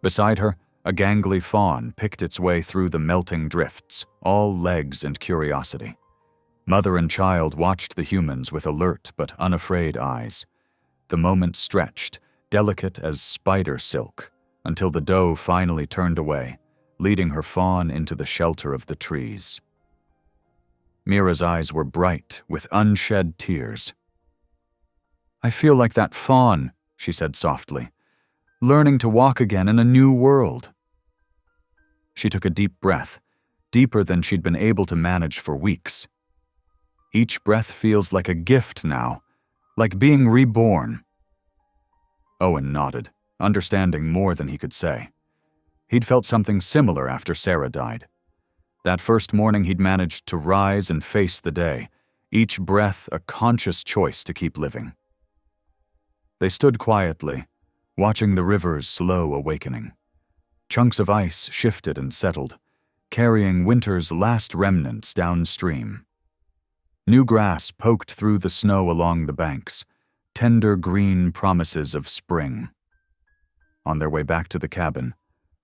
Beside her, a gangly fawn picked its way through the melting drifts, all legs and curiosity. Mother and child watched the humans with alert but unafraid eyes. The moment stretched, delicate as spider silk, until the doe finally turned away, leading her fawn into the shelter of the trees. Mira's eyes were bright with unshed tears. "I feel like that fawn," she said softly, "learning to walk again in a new world." She took a deep breath, deeper than she'd been able to manage for weeks. Each breath feels like a gift now, like being reborn. Owen nodded, understanding more than he could say. He'd felt something similar after Sarah died. That first morning he'd managed to rise and face the day, each breath a conscious choice to keep living. They stood quietly, watching the river's slow awakening. Chunks of ice shifted and settled, carrying winter's last remnants downstream. New grass poked through the snow along the banks, tender green promises of spring. On their way back to the cabin,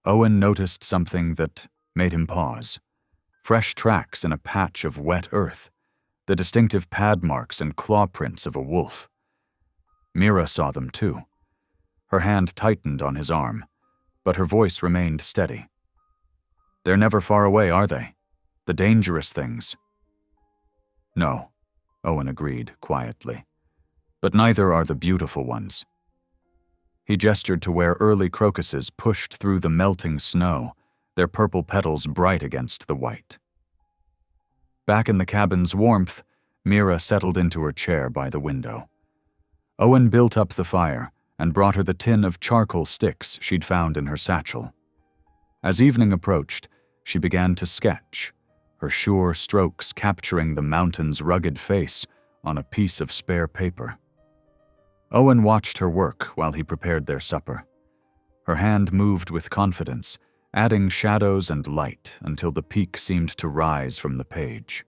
Owen noticed something that made him pause. Fresh tracks in a patch of wet earth, the distinctive pad marks and claw prints of a wolf. Mira saw them too. Her hand tightened on his arm, but her voice remained steady. "They're never far away, are they? The dangerous things." "No," Owen agreed quietly, "but neither are the beautiful ones." He gestured to where early crocuses pushed through the melting snow, their purple petals bright against the white. Back in the cabin's warmth, Mira settled into her chair by the window. Owen built up the fire and brought her the tin of charcoal sticks she'd found in her satchel. As evening approached, she began to sketch, her sure strokes capturing the mountain's rugged face on a piece of spare paper. Owen watched her work while he prepared their supper. Her hand moved with confidence, adding shadows and light until the peak seemed to rise from the page.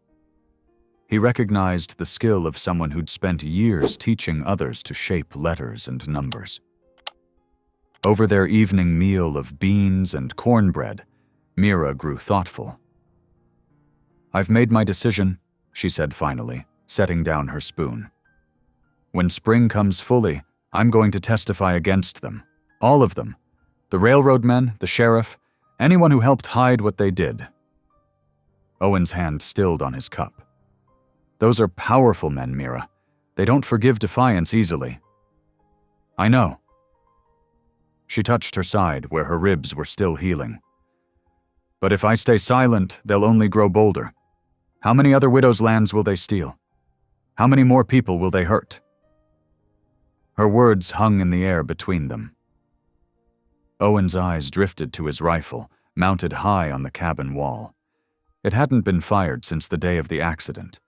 He recognized the skill of someone who'd spent years teaching others to shape letters and numbers. Over their evening meal of beans and cornbread, Mira grew thoughtful. "I've made my decision," she said finally, setting down her spoon. "When spring comes fully, I'm going to testify against them. All of them. The railroad men, the sheriff, anyone who helped hide what they did." Owen's hand stilled on his cup. "Those are powerful men, Mira. They don't forgive defiance easily. I know. She touched her side where her ribs were still healing. But if I stay silent, they'll only grow bolder. How many other widows' lands will they steal? How many more people will they hurt? Her words hung in the air between them. Owen's eyes drifted to his rifle, mounted high on the cabin wall. It hadn't been fired since the day of the accident,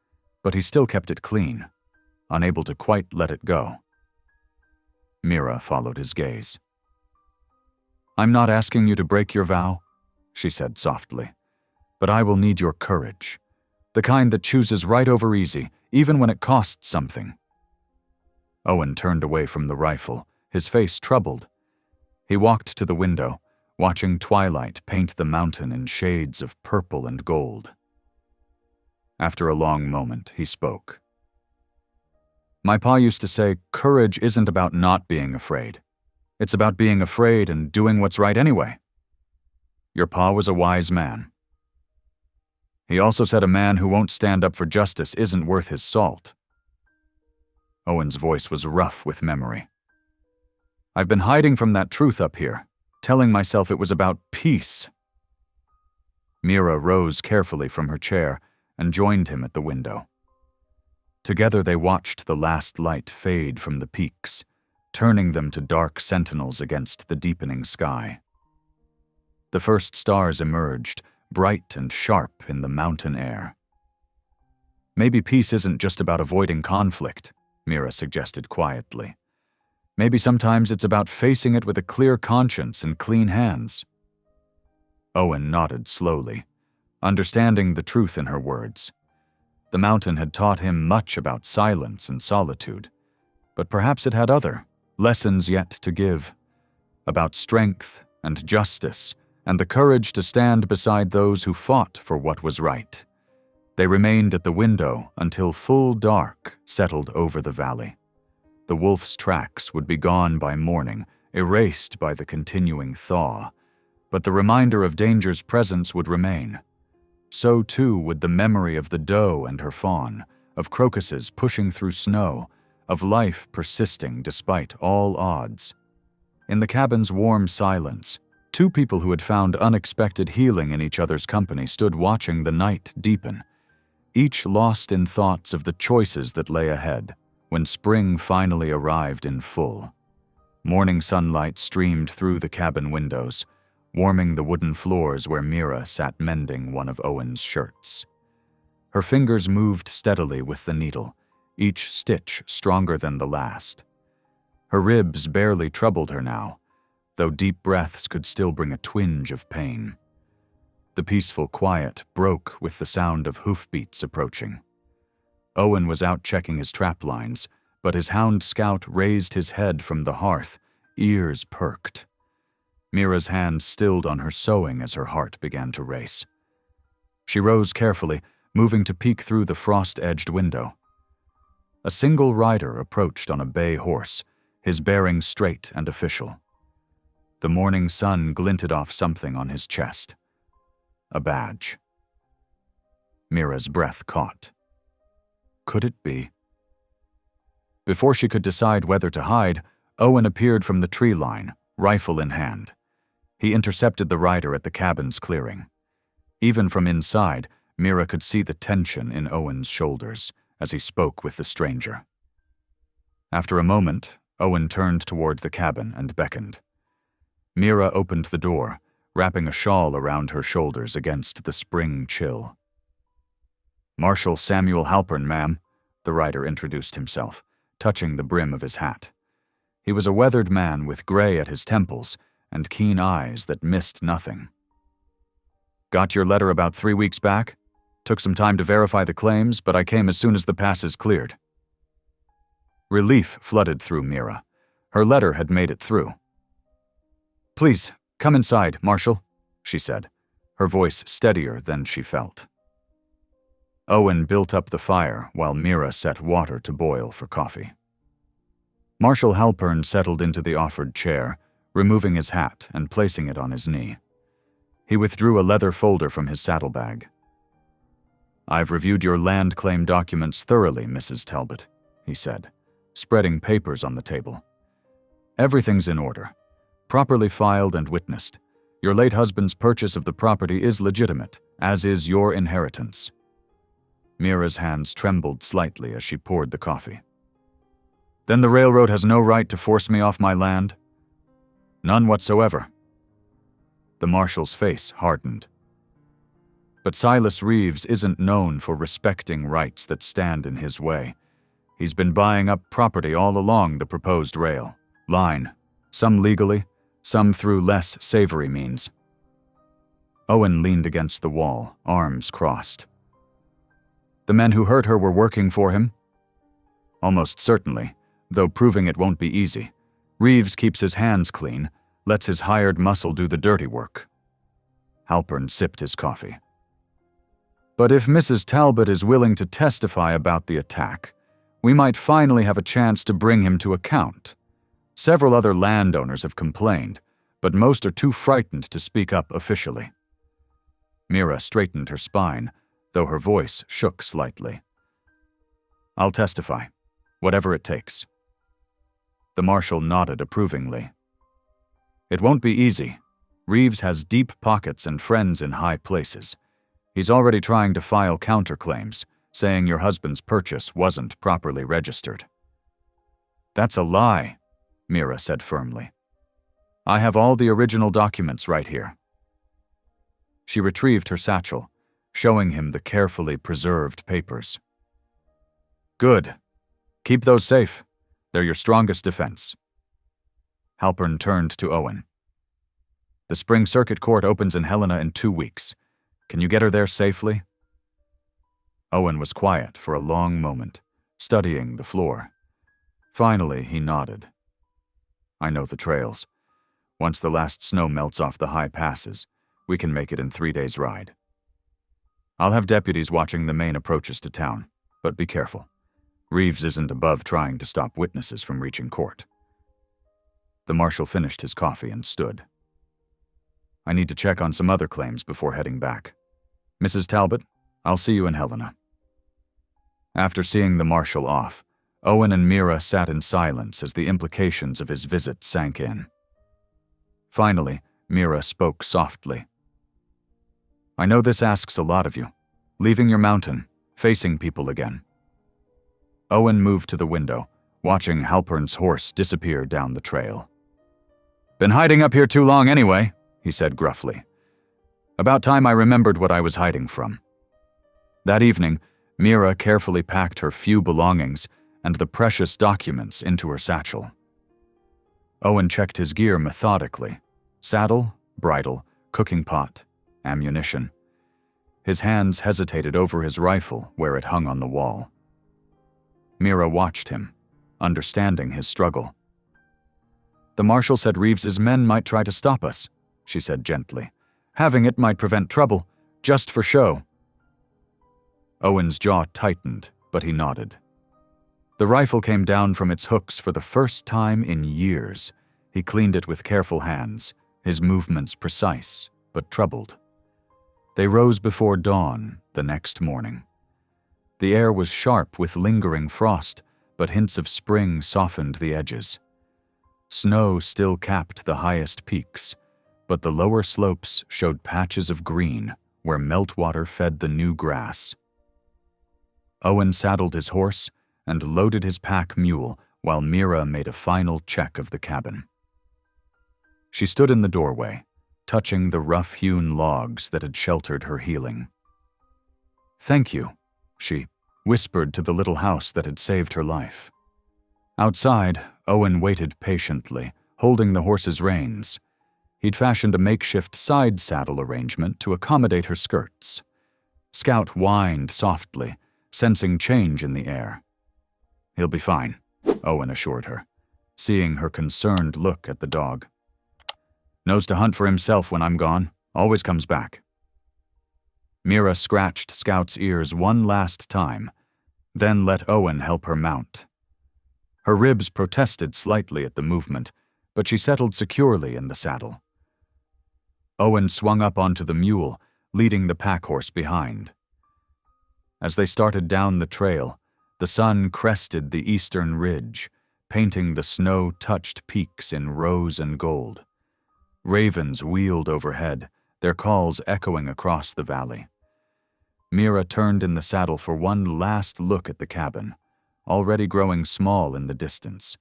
but he still kept it clean, unable to quite let it go. Mira followed his gaze. I'm not asking you to break your vow, she said softly, but I will need your courage, the kind that chooses right over easy, even when it costs something. Owen turned away from the rifle, his face troubled. He walked to the window, watching twilight paint the mountain in shades of purple and gold. After a long moment, he spoke. My pa used to say, courage isn't about not being afraid. It's about being afraid and doing what's right anyway. Your pa was a wise man. He also said a man who won't stand up for justice isn't worth his salt. Owen's voice was rough with memory. I've been hiding from that truth up here, telling myself it was about peace. Mira rose carefully from her chair and joined him at the window. Together they watched the last light fade from the peaks, turning them to dark sentinels against the deepening sky. The first stars emerged, bright and sharp in the mountain air. Maybe peace isn't just about avoiding conflict, Mira suggested quietly. Maybe sometimes it's about facing it with a clear conscience and clean hands. Owen nodded slowly, understanding the truth in her words. The mountain had taught him much about silence and solitude, but perhaps it had other lessons yet to give, about strength and justice and the courage to stand beside those who fought for what was right. They remained at the window until full dark settled over the valley. The wolf's tracks would be gone by morning, erased by the continuing thaw, but the reminder of danger's presence would remain. So too would the memory of the doe and her fawn, of crocuses pushing through snow, of life persisting despite all odds. In the cabin's warm silence, two people who had found unexpected healing in each other's company stood watching the night deepen, each lost in thoughts of the choices that lay ahead. When spring finally arrived in full, morning sunlight streamed through the cabin windows, warming the wooden floors where Mira sat mending one of Owen's shirts. Her fingers moved steadily with the needle, each stitch stronger than the last. Her ribs barely troubled her now, though deep breaths could still bring a twinge of pain. The peaceful quiet broke with the sound of hoofbeats approaching. Owen was out checking his trap lines, but his hound scout raised his head from the hearth, ears perked. Mira's hand stilled on her sewing as her heart began to race. She rose carefully, moving to peek through the frost-edged window. A single rider approached on a bay horse, his bearing straight and official. The morning sun glinted off something on his chest. A badge. Mira's breath caught. Could it be? Before she could decide whether to hide, Owen appeared from the tree line, rifle in hand. He intercepted the rider at the cabin's clearing. Even from inside, Mira could see the tension in Owen's shoulders as he spoke with the stranger. After a moment, Owen turned toward the cabin and beckoned. Mira opened the door, wrapping a shawl around her shoulders against the spring chill. Marshal Samuel Halpern, ma'am, the rider introduced himself, touching the brim of his hat. He was a weathered man with gray at his temples and keen eyes that missed nothing. Got your letter about 3 weeks back? Took some time to verify the claims, but I came as soon as the passes cleared. Relief flooded through Mira. Her letter had made it through. Please, come inside, Marshal, she said, her voice steadier than she felt. Owen built up the fire while Mira set water to boil for coffee. Marshal Halpern settled into the offered chair, removing his hat and placing it on his knee. He withdrew a leather folder from his saddlebag. I've reviewed your land claim documents thoroughly, Mrs. Talbot, he said, spreading papers on the table. Everything's in order, properly filed and witnessed. Your late husband's purchase of the property is legitimate, as is your inheritance. Mira's hands trembled slightly as she poured the coffee. Then the railroad has no right to force me off my land? None whatsoever. The marshal's face hardened. But Silas Reeves isn't known for respecting rights that stand in his way. He's been buying up property all along the proposed rail line, some legally, some through less savory means. Owen leaned against the wall, arms crossed. The men who hurt her were working for him? Almost certainly, though proving it won't be easy. Reeves keeps his hands clean, lets his hired muscle do the dirty work. Halpern sipped his coffee. But if Mrs. Talbot is willing to testify about the attack, we might finally have a chance to bring him to account. Several other landowners have complained, but most are too frightened to speak up officially. Mira straightened her spine, though her voice shook slightly. I'll testify, whatever it takes. The marshal nodded approvingly. It won't be easy. Reeves has deep pockets and friends in high places. He's already trying to file counterclaims, saying your husband's purchase wasn't properly registered. That's a lie, Mira said firmly. I have all the original documents right here. She retrieved her satchel, showing him the carefully preserved papers. Good. Keep those safe. They're your strongest defense. Halpern turned to Owen. The spring circuit court opens in Helena in 2 weeks. Can you get her there safely? Owen was quiet for a long moment, studying the floor. Finally, he nodded. I know the trails. Once the last snow melts off the high passes, we can make it in 3 days' ride. I'll have deputies watching the main approaches to town, but be careful. Reeves isn't above trying to stop witnesses from reaching court. The marshal finished his coffee and stood. I need to check on some other claims before heading back. Mrs. Talbot, I'll see you in Helena. After seeing the marshal off, Owen and Mira sat in silence as the implications of his visit sank in. Finally, Mira spoke softly. I know this asks a lot of you. Leaving your mountain, facing people again. Owen moved to the window, watching Halpern's horse disappear down the trail. Been hiding up here too long anyway, he said gruffly. About time I remembered what I was hiding from. That evening, Mira carefully packed her few belongings and the precious documents into her satchel. Owen checked his gear methodically. Saddle, bridle, cooking pot, ammunition. His hands hesitated over his rifle where it hung on the wall. Mira watched him, understanding his struggle. The marshal said Reeves's men might try to stop us, she said gently. Having it might prevent trouble, just for show. Owen's jaw tightened, but he nodded. The rifle came down from its hooks for the first time in years. He cleaned it with careful hands, his movements precise, but troubled. They rose before dawn the next morning. The air was sharp with lingering frost, but hints of spring softened the edges. Snow still capped the highest peaks, but the lower slopes showed patches of green where meltwater fed the new grass. Owen saddled his horse and loaded his pack mule while Mira made a final check of the cabin. She stood in the doorway, touching the rough-hewn logs that had sheltered her healing. Thank you, she whispered to the little house that had saved her life. Outside, Owen waited patiently, holding the horse's reins. He'd fashioned a makeshift side saddle arrangement to accommodate her skirts. Scout whined softly, sensing change in the air. He'll be fine, Owen assured her, seeing her concerned look at the dog. Knows to hunt for himself when I'm gone, always comes back. Mira scratched Scout's ears one last time, then let Owen help her mount. Her ribs protested slightly at the movement, but she settled securely in the saddle. Owen swung up onto the mule, leading the pack horse behind. As they started down the trail, The sun crested the eastern ridge, painting the snow-touched peaks in rose and gold. Ravens wheeled overhead, their calls echoing across the valley. Mira turned in the saddle for one last look at the cabin, already growing small in the distance.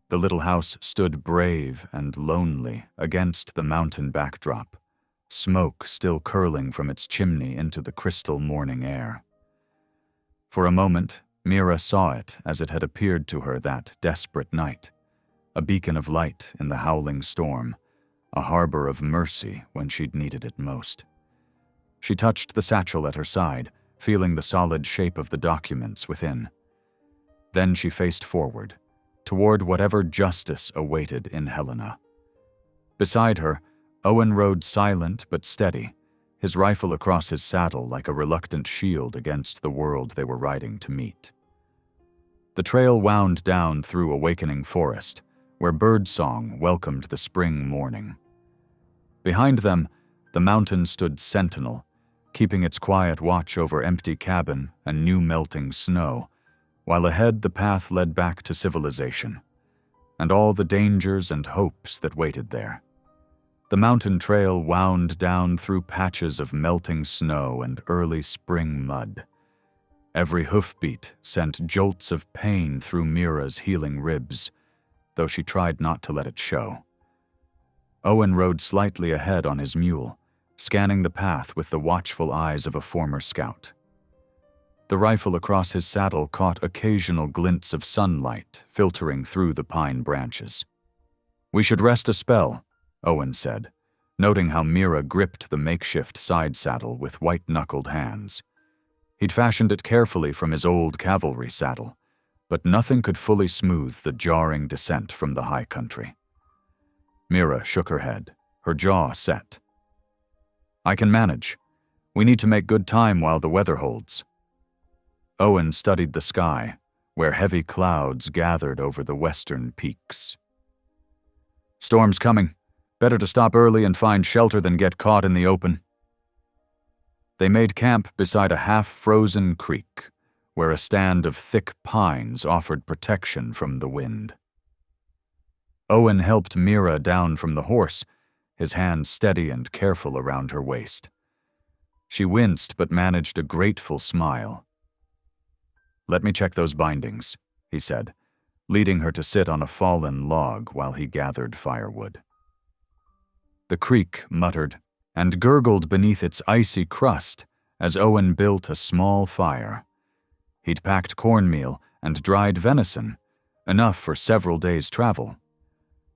The little house stood brave and lonely against the mountain backdrop, smoke still curling from its chimney into the crystal morning air. For a moment, Mira saw it as it had appeared to her that desperate night, a beacon of light in the howling storm, a harbor of mercy when she'd needed it most. She touched the satchel at her side, feeling the solid shape of the documents within. Then she faced forward, toward whatever justice awaited in Helena. Beside her, Owen rode silent but steady, his rifle across his saddle like a reluctant shield against the world they were riding to meet. The trail wound down through awakening forest, where birdsong welcomed the spring morning. Behind them, the mountain stood sentinel, keeping its quiet watch over empty cabin and new melting snow, while ahead the path led back to civilization, and all the dangers and hopes that waited there. The mountain trail wound down through patches of melting snow and early spring mud. Every hoofbeat sent jolts of pain through Mira's healing ribs, though she tried not to let it show. Owen rode slightly ahead on his mule, scanning the path with the watchful eyes of a former scout. The rifle across his saddle caught occasional glints of sunlight filtering through the pine branches. "We should rest a spell," Owen said, noting how Mira gripped the makeshift side saddle with white-knuckled hands. He'd fashioned it carefully from his old cavalry saddle, but nothing could fully smooth the jarring descent from the high country. Mira shook her head, her jaw set. "I can manage. We need to make good time while the weather holds." Owen studied the sky, where heavy clouds gathered over the western peaks. "Storm's coming. Better to stop early and find shelter than get caught in the open." They made camp beside a half-frozen creek, where a stand of thick pines offered protection from the wind. Owen helped Mira down from the horse, his hand steady and careful around her waist. She winced but managed a grateful smile. "Let me check those bindings," he said, leading her to sit on a fallen log while he gathered firewood. The creek muttered and gurgled beneath its icy crust as Owen built a small fire. He'd packed cornmeal and dried venison, enough for several days' travel.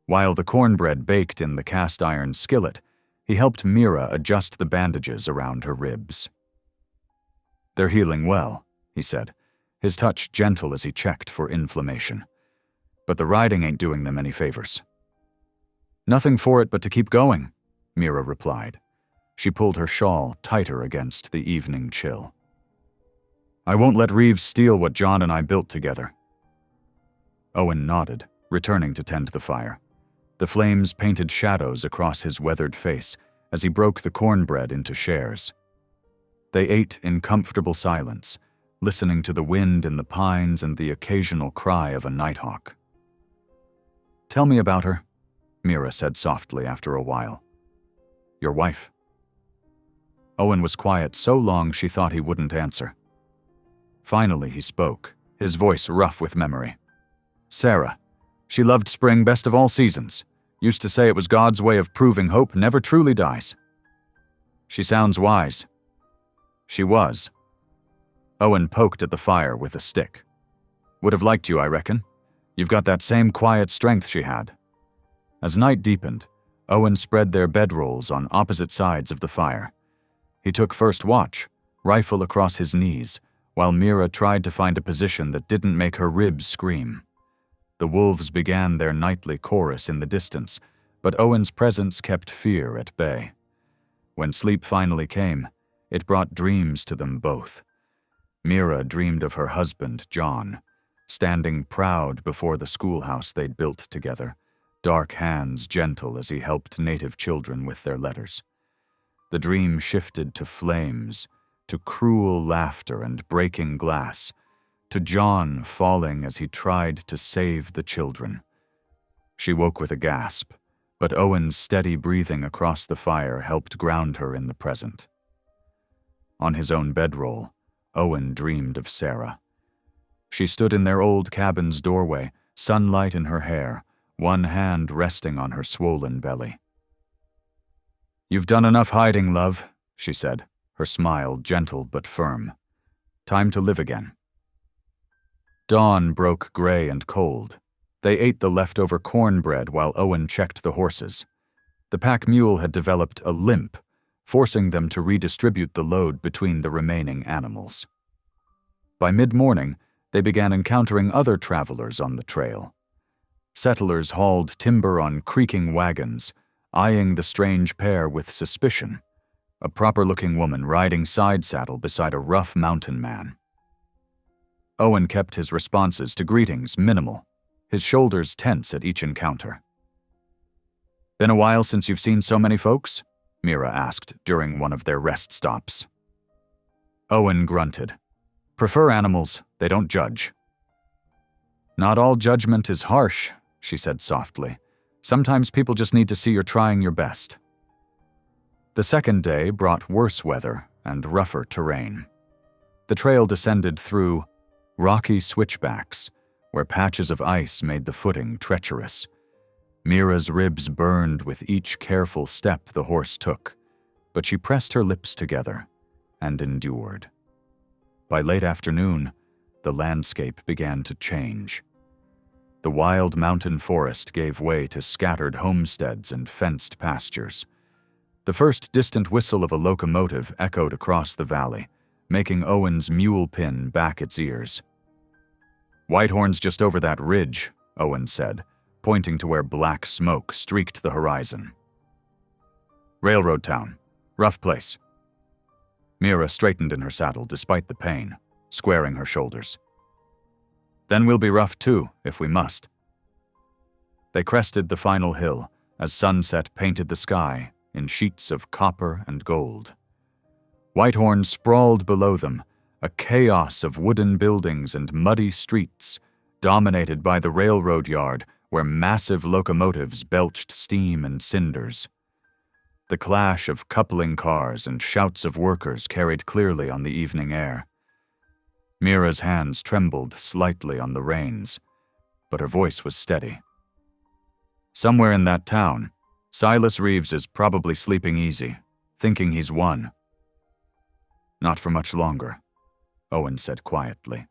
While the cornbread baked in the cast-iron skillet, he helped Mira adjust the bandages around her ribs. "They're healing well," he said, his touch gentle as he checked for inflammation. "But the riding ain't doing them any favors." "Nothing for it but to keep going," Mira replied. She pulled her shawl tighter against the evening chill. "I won't let Reeves steal what John and I built together." Owen nodded, returning to tend the fire. The flames painted shadows across his weathered face as he broke the cornbread into shares. They ate in comfortable silence, listening to the wind in the pines and the occasional cry of a nighthawk. "Tell me about her," Mira said softly after a while. "Your wife." Owen was quiet so long she thought he wouldn't answer. Finally he spoke, his voice rough with memory. "Sarah. She loved spring best of all seasons. Used to say it was God's way of proving hope never truly dies." "She sounds wise." "She was." Owen poked at the fire with a stick. "Would have liked you, I reckon. You've got that same quiet strength she had." As night deepened, Owen spread their bedrolls on opposite sides of the fire. He took first watch, rifle across his knees, while Mira tried to find a position that didn't make her ribs scream. The wolves began their nightly chorus in the distance, but Owen's presence kept fear at bay. When sleep finally came, it brought dreams to them both. Mira dreamed of her husband, John, standing proud before the schoolhouse they'd built together, dark hands gentle as he helped native children with their letters. The dream shifted to flames, to cruel laughter and breaking glass, to John falling as he tried to save the children. She woke with a gasp, but Owen's steady breathing across the fire helped ground her in the present. On his own bedroll, Owen dreamed of Sarah. She stood in their old cabin's doorway, sunlight in her hair, one hand resting on her swollen belly. "You've done enough hiding, love," she said, her smile gentle but firm. "Time to live again." Dawn broke gray and cold. They ate the leftover cornbread while Owen checked the horses. The pack mule had developed a limp, forcing them to redistribute the load between the remaining animals. By mid-morning, they began encountering other travelers on the trail. Settlers hauled timber on creaking wagons, eyeing the strange pair with suspicion, a proper-looking woman riding side-saddle beside a rough mountain man. Owen kept his responses to greetings minimal, his shoulders tense at each encounter. "Been a while since you've seen so many folks?" Mira asked during one of their rest stops. Owen grunted. "Prefer animals, they don't judge." "Not all judgment is harsh," she said softly. "Sometimes people just need to see you're trying your best." The second day brought worse weather and rougher terrain. The trail descended through rocky switchbacks, where patches of ice made the footing treacherous. Mira's ribs burned with each careful step the horse took, but she pressed her lips together and endured. By late afternoon, the landscape began to change. The wild mountain forest gave way to scattered homesteads and fenced pastures. The first distant whistle of a locomotive echoed across the valley, making Owen's mule pin back its ears. "Whitehorn's just over that ridge," Owen said, pointing to where black smoke streaked the horizon. "Railroad town. Rough place." Mira straightened in her saddle despite the pain, squaring her shoulders. "Then we'll be rough too, if we must." They crested the final hill as sunset painted the sky in sheets of copper and gold. Whitehorn sprawled below them, a chaos of wooden buildings and muddy streets, dominated by the railroad yard where massive locomotives belched steam and cinders. The clash of coupling cars and shouts of workers carried clearly on the evening air. Mira's hands trembled slightly on the reins, but her voice was steady. "Somewhere in that town, Silas Reeves is probably sleeping easy, thinking he's won." "Not for much longer," Owen said quietly.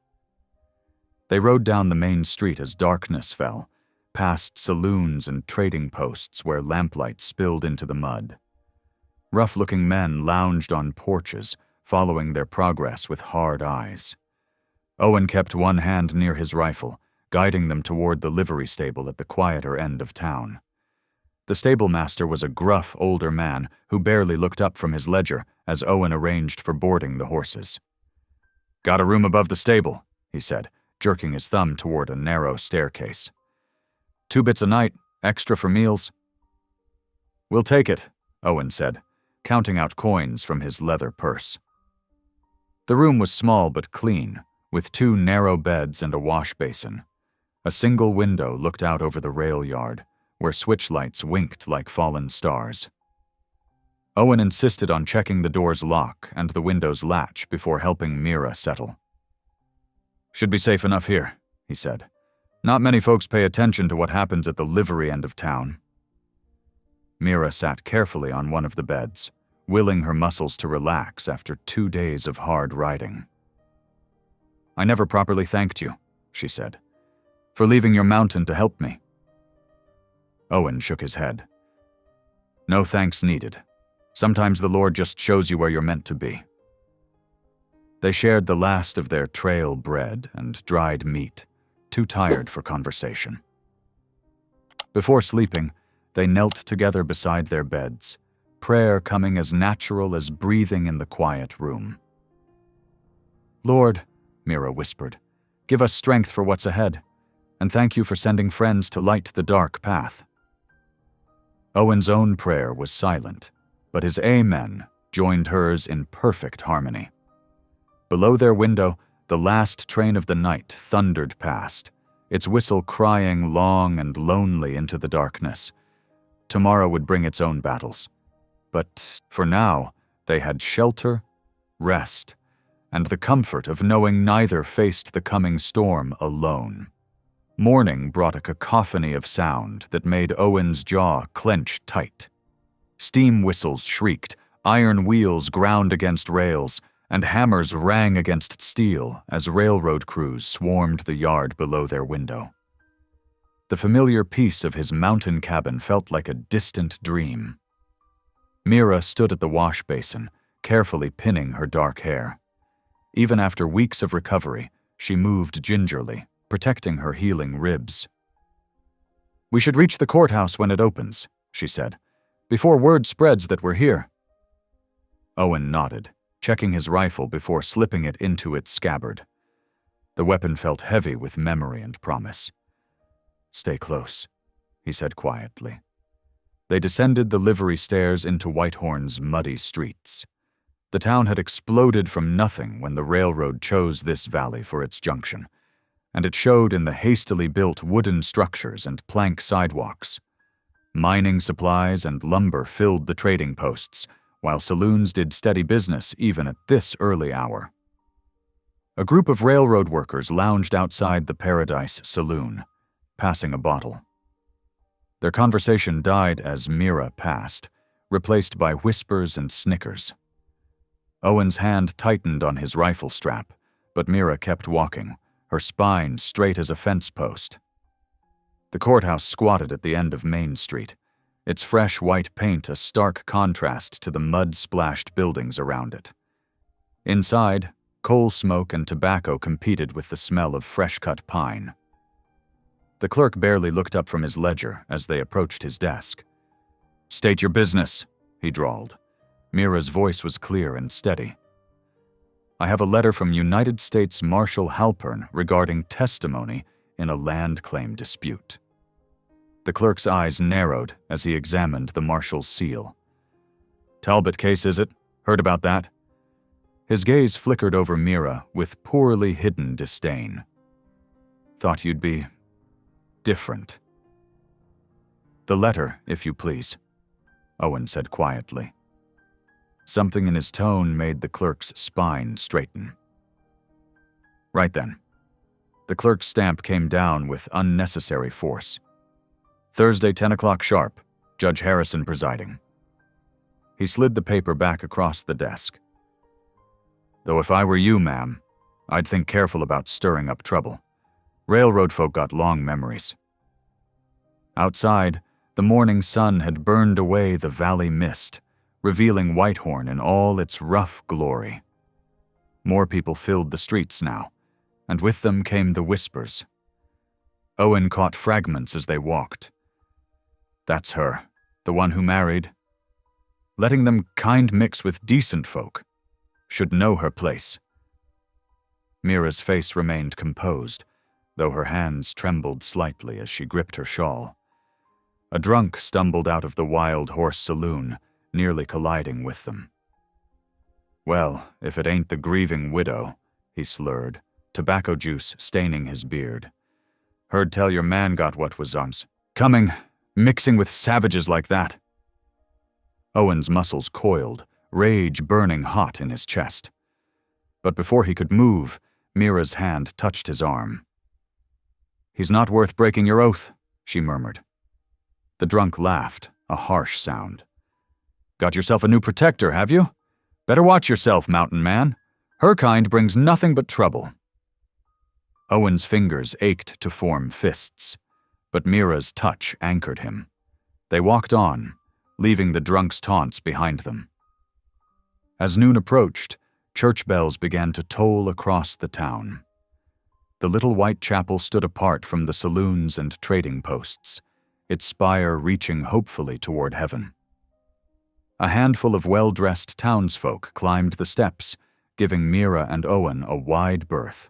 They rode down the main street as darkness fell, past saloons and trading posts where lamplight spilled into the mud. Rough-looking men lounged on porches, following their progress with hard eyes. Owen kept one hand near his rifle, guiding them toward the livery stable at the quieter end of town. The stablemaster was a gruff, older man who barely looked up from his ledger as Owen arranged for boarding the horses. "Got a room above the stable," he said, jerking his thumb toward a narrow staircase. "2 bits a night, extra for meals." "We'll take it," Owen said, counting out coins from his leather purse. The room was small but clean, with 2 narrow beds and a wash basin. A single window looked out over the rail yard, where switch lights winked like fallen stars. Owen insisted on checking the door's lock and the window's latch before helping Mira settle. "Should be safe enough here," he said. "Not many folks pay attention to what happens at the livery end of town." Mira sat carefully on one of the beds, willing her muscles to relax after 2 days of hard riding. "I never properly thanked you," she said, "for leaving your mountain to help me." Owen shook his head. "No thanks needed. Sometimes the Lord just shows you where you're meant to be." They shared the last of their trail bread and dried meat, too tired for conversation. Before sleeping, they knelt together beside their beds, prayer coming as natural as breathing in the quiet room. "Lord," Mira whispered, "give us strength for what's ahead, and thank you for sending friends to light the dark path." Owen's own prayer was silent, but his amen joined hers in perfect harmony. Below their window, The last train of the night thundered past, its whistle crying long and lonely into the darkness. Tomorrow would bring its own battles. But for now, they had shelter, rest, and the comfort of knowing neither faced the coming storm alone. Morning brought a cacophony of sound that made Owen's jaw clench tight. Steam whistles shrieked, iron wheels ground against rails, and hammers rang against steel as railroad crews swarmed the yard below their window. The familiar peace of his mountain cabin felt like a distant dream. Mira stood at the wash basin, carefully pinning her dark hair. Even after weeks of recovery, she moved gingerly, protecting her healing ribs. "We should reach the courthouse when it opens," she said, "before word spreads that we're here." Owen nodded, checking his rifle before slipping it into its scabbard. The weapon felt heavy with memory and promise. "Stay close," he said quietly. They descended the livery stairs into Whitehorn's muddy streets. The town had exploded from nothing when the railroad chose this valley for its junction, and it showed in the hastily built wooden structures and plank sidewalks. Mining supplies and lumber filled the trading posts, while saloons did steady business even at this early hour. A group of railroad workers lounged outside the Paradise Saloon, passing a bottle. Their conversation died as Mira passed, replaced by whispers and snickers. Owen's hand tightened on his rifle strap, but Mira kept walking, her spine straight as a fence post. The courthouse squatted at the end of Main Street, its fresh white paint a stark contrast to the mud-splashed buildings around it. Inside, coal smoke and tobacco competed with the smell of fresh-cut pine. The clerk barely looked up from his ledger as they approached his desk. "State your business," he drawled. Mira's voice was clear and steady. "I have a letter from United States Marshal Halpern regarding testimony in a land claim dispute." The clerk's eyes narrowed as he examined the marshal's seal. "Talbot case, is it? Heard about that?" His gaze flickered over Mira with poorly hidden disdain. "Thought you'd be different." "The letter, if you please," Owen said quietly. Something in his tone made the clerk's spine straighten. "Right then." The clerk's stamp came down with unnecessary force. "Thursday, 10 o'clock sharp, Judge Harrison presiding." He slid the paper back across the desk. "Though if I were you, ma'am, I'd think careful about stirring up trouble. Railroad folk got long memories." Outside, the morning sun had burned away the valley mist, revealing Whitehorn in all its rough glory. More people filled the streets now, and with them came the whispers. Owen caught fragments as they walked. "That's her, the one who married. Letting them kind mix with decent folk. Should know her place." Mira's face remained composed, though her hands trembled slightly as she gripped her shawl. A drunk stumbled out of the Wild Horse Saloon, nearly colliding with them. "Well, if it ain't the grieving widow," he slurred, tobacco juice staining his beard. "Heard tell your man got what was on's coming, mixing with savages like that." Owen's muscles coiled, rage burning hot in his chest. But before he could move, Mira's hand touched his arm. "He's not worth breaking your oath," she murmured. The drunk laughed, a harsh sound. "Got yourself a new protector, have you? Better watch yourself, mountain man. Her kind brings nothing but trouble." Owen's fingers ached to form fists, but Mira's touch anchored him. They walked on, leaving the drunk's taunts behind them. As noon approached, church bells began to toll across the town. The little white chapel stood apart from the saloons and trading posts, its spire reaching hopefully toward heaven. A handful of well-dressed townsfolk climbed the steps, giving Mira and Owen a wide berth.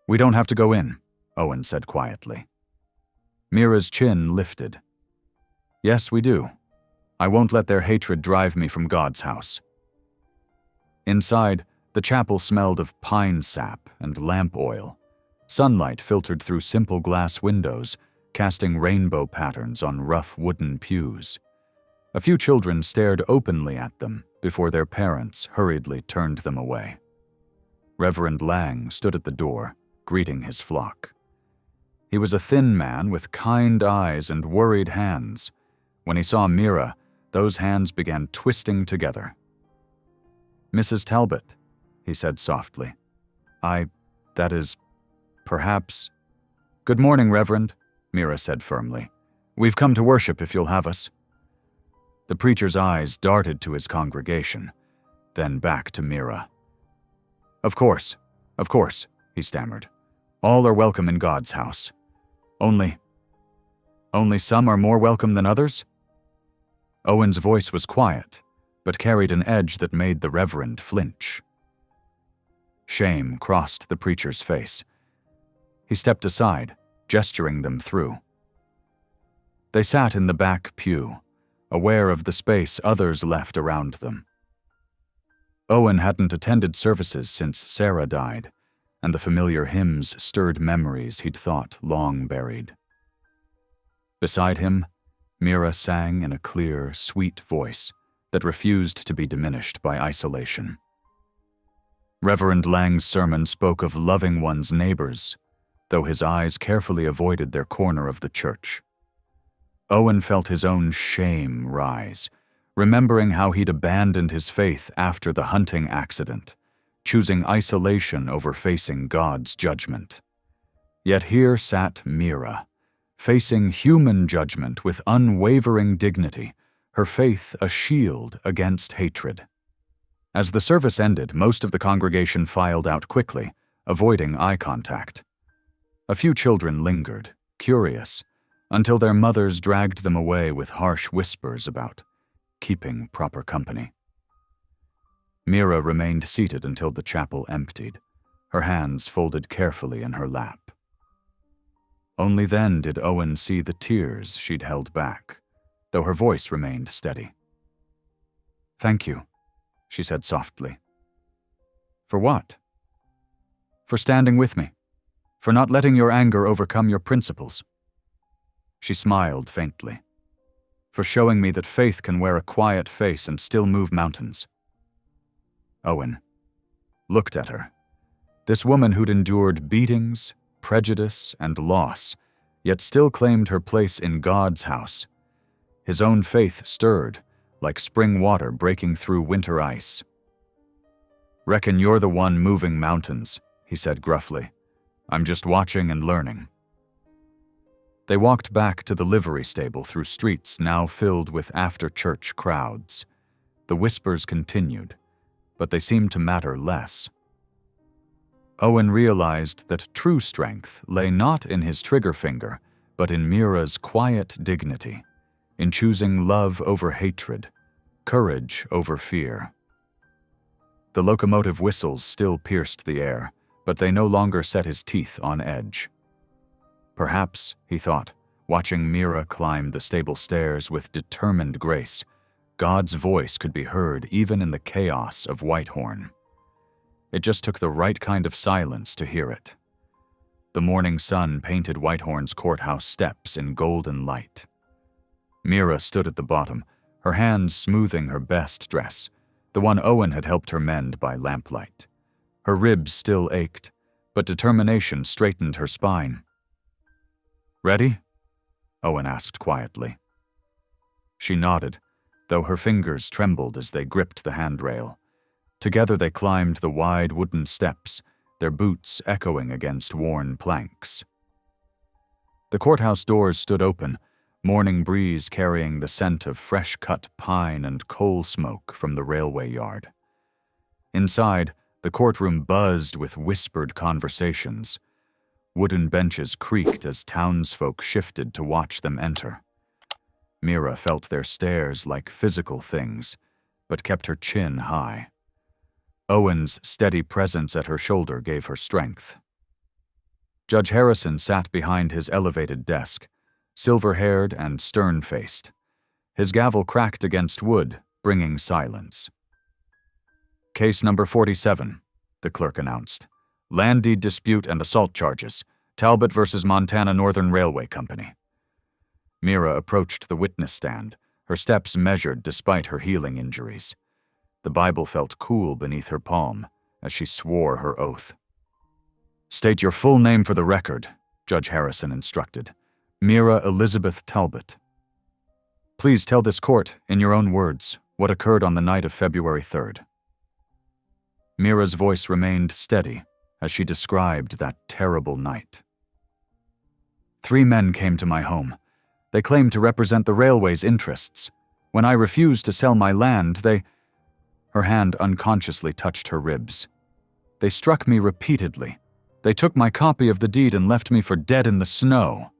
"We don't have to go in," Owen said quietly. Mira's chin lifted. "Yes, we do. I won't let their hatred drive me from God's house." Inside, The chapel smelled of pine sap and lamp oil. Sunlight filtered through simple glass windows, casting rainbow patterns on rough wooden pews. A few children stared openly at them before their parents hurriedly turned them away. Reverend Lang stood at the door, greeting his flock. He was a thin man with kind eyes and worried hands. When he saw Mira, those hands began twisting together. "Mrs. Talbot," he said softly. That is, perhaps—" "Good morning, Reverend," Mira said firmly. "We've come to worship if you'll have us." The preacher's eyes darted to his congregation, then back to Mira. Of course, he stammered. "All are welcome in God's house. Only some are more welcome than others?" Owen's voice was quiet, but carried an edge that made the Reverend flinch. Shame crossed the preacher's face. He stepped aside, gesturing them through. They sat in the back pew, aware of the space others left around them. Owen hadn't attended services since Sarah died, and the familiar hymns stirred memories he'd thought long buried. Beside him, Mira sang in a clear, sweet voice that refused to be diminished by isolation. Reverend Lang's sermon spoke of loving one's neighbors, though his eyes carefully avoided their corner of the church. Owen felt his own shame rise, remembering how he'd abandoned his faith after the hunting accident, choosing isolation over facing God's judgment. Yet here sat Mira, facing human judgment with unwavering dignity, her faith a shield against hatred. As the service ended, most of the congregation filed out quickly, avoiding eye contact. A few children lingered, curious, until their mothers dragged them away with harsh whispers about keeping proper company. Mira remained seated until the chapel emptied, her hands folded carefully in her lap. Only then did Owen see the tears she'd held back, though her voice remained steady. "Thank you," she said softly. "For what?" "For standing with me, for not letting your anger overcome your principles." She smiled faintly. "For showing me that faith can wear a quiet face and still move mountains." Owen looked at her. This woman who'd endured beatings, prejudice, and loss, yet still claimed her place in God's house. His own faith stirred, like spring water breaking through winter ice. "Reckon you're the one moving mountains," he said gruffly. "I'm just watching and learning." They walked back to the livery stable through streets now filled with after-church crowds. The whispers continued, but they seemed to matter less. Owen realized that true strength lay not in his trigger finger, but in Mira's quiet dignity, in choosing love over hatred, courage over fear. The locomotive whistles still pierced the air, but they no longer set his teeth on edge. Perhaps, he thought, watching Mira climb the stable stairs with determined grace, God's voice could be heard even in the chaos of Whitehorn. It just took the right kind of silence to hear it. The morning sun painted Whitehorn's courthouse steps in golden light. Mira stood at the bottom, her hands smoothing her best dress, the one Owen had helped her mend by lamplight. Her ribs still ached, but determination straightened her spine. "Ready?" Owen asked quietly. She nodded, though her fingers trembled as they gripped the handrail. Together they climbed the wide wooden steps, their boots echoing against worn planks. The courthouse doors stood open, morning breeze carrying the scent of fresh-cut pine and coal smoke from the railway yard. Inside, the courtroom buzzed with whispered conversations. Wooden benches creaked as townsfolk shifted to watch them enter. Mira felt their stares like physical things, but kept her chin high. Owen's steady presence at her shoulder gave her strength. Judge Harrison sat behind his elevated desk, silver-haired and stern-faced. His gavel cracked against wood, bringing silence. "Case number 47, the clerk announced. "Land deed dispute and assault charges. Talbot versus Montana Northern Railway Company." Mira approached the witness stand, her steps measured despite her healing injuries. The Bible felt cool beneath her palm as she swore her oath. "State your full name for the record," Judge Harrison instructed. "Mira Elizabeth Talbot. Please tell this court, in your own words, what occurred on the night of February 3rd. Mira's voice remained steady as she described that terrible night. "3 men came to my home. They claimed to represent the railway's interests. When I refused to sell my land, they—" Her hand unconsciously touched her ribs. "They struck me repeatedly. They took my copy of the deed and left me for dead in the snow."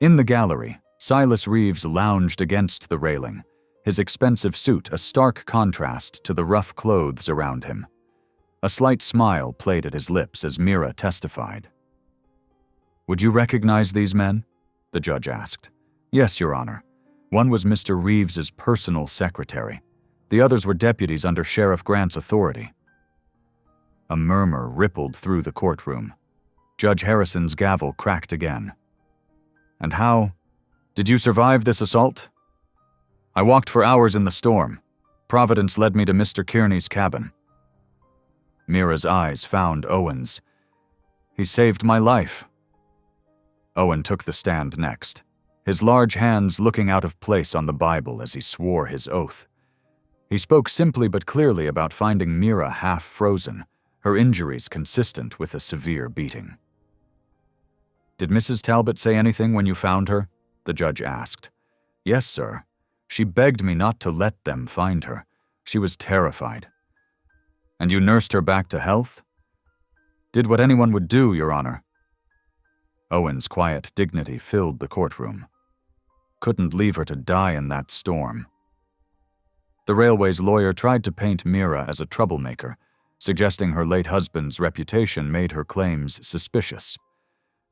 In the gallery, Silas Reeves lounged against the railing, his expensive suit a stark contrast to the rough clothes around him. A slight smile played at his lips as Mira testified. "Would you recognize these men?" the judge asked. "Yes, Your Honor. One was Mr. Reeves's personal secretary. The others were deputies under Sheriff Grant's authority." A murmur rippled through the courtroom. Judge Harrison's gavel cracked again. "And how did you survive this assault?" "I walked for hours in the storm. Providence led me to Mr. Kearney's cabin." Mira's eyes found Owen's. "He saved my life." Owen took the stand next, his large hands looking out of place on the Bible as he swore his oath. He spoke simply but clearly about finding Mira half frozen, her injuries consistent with a severe beating. "Did Mrs. Talbot say anything when you found her?" the judge asked. "Yes, sir. She begged me not to let them find her. She was terrified." "And you nursed her back to health?" "Did what anyone would do, Your Honor." Owen's quiet dignity filled the courtroom. "Couldn't leave her to die in that storm." The railway's lawyer tried to paint Mira as a troublemaker, suggesting her late husband's reputation made her claims suspicious.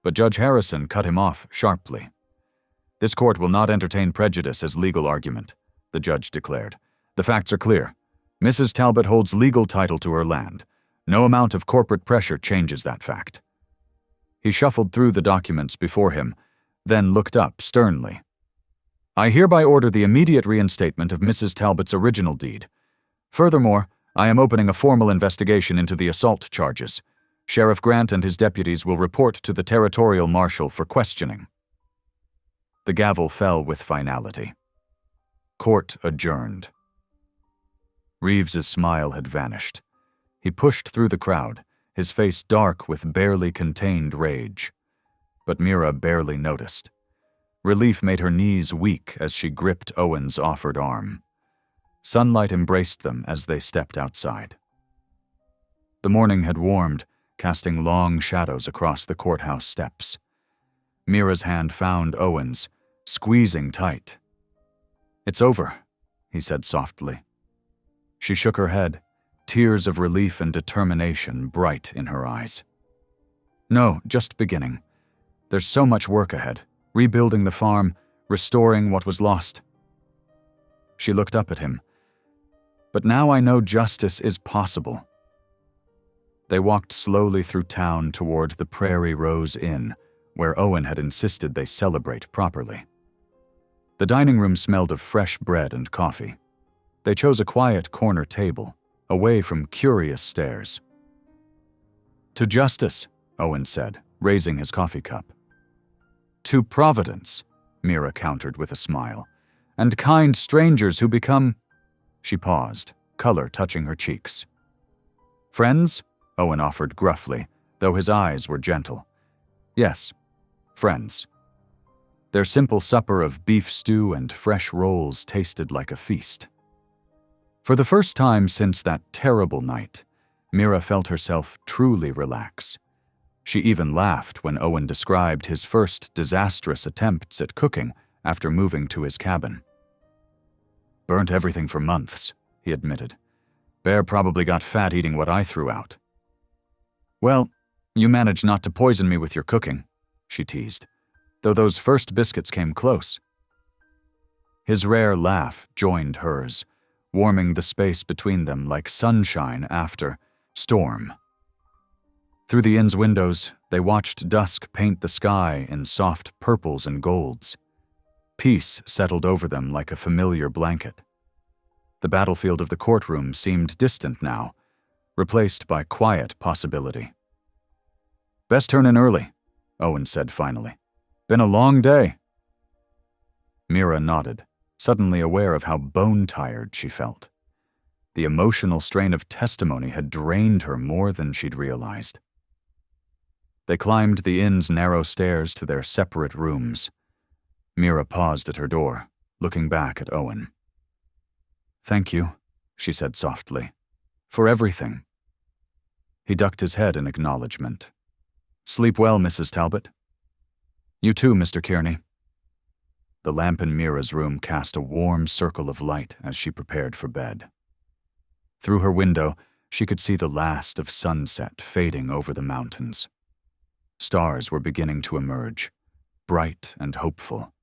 But Judge Harrison cut him off sharply. "This court will not entertain prejudice as legal argument," the judge declared. "The facts are clear. Mrs. Talbot holds legal title to her land. No amount of corporate pressure changes that fact." He shuffled through the documents before him, then looked up sternly. "I hereby order the immediate reinstatement of Mrs. Talbot's original deed. Furthermore, I am opening a formal investigation into the assault charges. Sheriff Grant and his deputies will report to the territorial marshal for questioning." The gavel fell with finality. Court adjourned. Reeves's smile had vanished. He pushed through the crowd, his face dark with barely contained rage. But Mira barely noticed. Relief made her knees weak as she gripped Owen's offered arm. Sunlight embraced them as they stepped outside. The morning had warmed, casting long shadows across the courthouse steps. Mira's hand found Owen's, squeezing tight. "It's over," he said softly. She shook her head, tears of relief and determination bright in her eyes. "No, just beginning. There's so much work ahead, rebuilding the farm, restoring what was lost." She looked up at him. "But now I know justice is possible." They walked slowly through town toward the Prairie Rose Inn, where Owen had insisted they celebrate properly. The dining room smelled of fresh bread and coffee. They chose a quiet corner table, away from curious stares. "To justice," Owen said, raising his coffee cup. "To Providence," Mira countered with a smile, "and kind strangers who become—" She paused, color touching her cheeks. "Friends?" Owen offered gruffly, though his eyes were gentle. "Yes, friends." Their simple supper of beef stew and fresh rolls tasted like a feast. For the first time since that terrible night, Mira felt herself truly relax. She even laughed when Owen described his first disastrous attempts at cooking after moving to his cabin. "Burnt everything for months," he admitted. "Bear probably got fat eating what I threw out." "Well, you managed not to poison me with your cooking," she teased, "though those first biscuits came close." His rare laugh joined hers, warming the space between them like sunshine after— Storm. Through the inn's windows, they watched dusk paint the sky in soft purples and golds. Peace settled over them like a familiar blanket. The battlefield of the courtroom seemed distant now, replaced by quiet possibility. "Best turn in early," Owen said finally. "Been a long day." Mira nodded, suddenly aware of how bone-tired she felt. The emotional strain of testimony had drained her more than she'd realized. They climbed the inn's narrow stairs to their separate rooms. Mira paused at her door, looking back at Owen. "Thank you," she said softly, "for everything." He ducked his head in acknowledgement. "Sleep well, Mrs. Talbot." "You too, Mr. Kearney." The lamp in Mira's room cast a warm circle of light as she prepared for bed. Through her window, she could see the last of sunset fading over the mountains. Stars were beginning to emerge, bright and hopeful.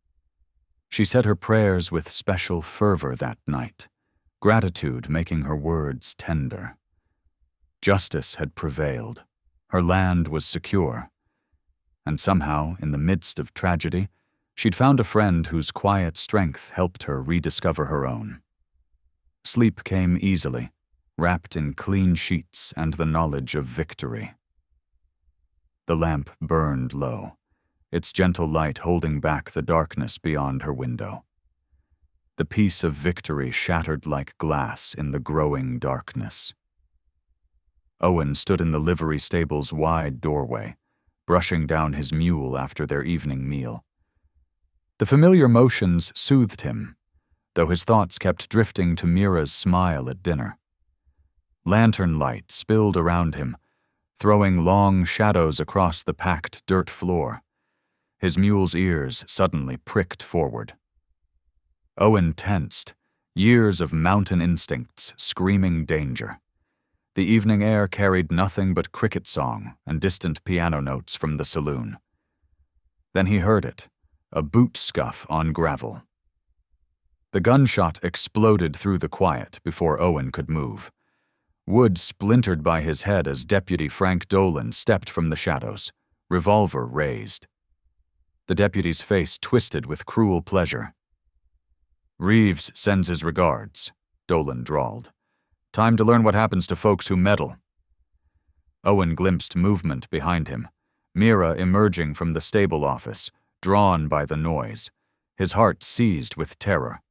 She said her prayers with special fervor that night, gratitude making her words tender. Justice had prevailed. Her land was secure. And somehow, in the midst of tragedy, she'd found a friend whose quiet strength helped her rediscover her own. Sleep came easily, wrapped in clean sheets and the knowledge of victory. The lamp burned low, its gentle light holding back the darkness beyond her window. The peace of victory shattered like glass in the growing darkness. Owen stood in the livery stable's wide doorway, brushing down his mule after their evening meal. The familiar motions soothed him, though his thoughts kept drifting to Mira's smile at dinner. Lantern light spilled around him, throwing long shadows across the packed dirt floor. His mule's ears suddenly pricked forward. Owen tensed, years of mountain instincts screaming danger. The evening air carried nothing but cricket song and distant piano notes from the saloon. Then he heard it, a boot scuff on gravel. The gunshot exploded through the quiet before Owen could move. Wood splintered by his head as Deputy Frank Dolan stepped from the shadows, revolver raised. The deputy's face twisted with cruel pleasure. "Reeves sends his regards," Dolan drawled. "Time to learn what happens to folks who meddle." Owen glimpsed movement behind him, Mira emerging from the stable office, drawn by the noise, his heart seized with terror.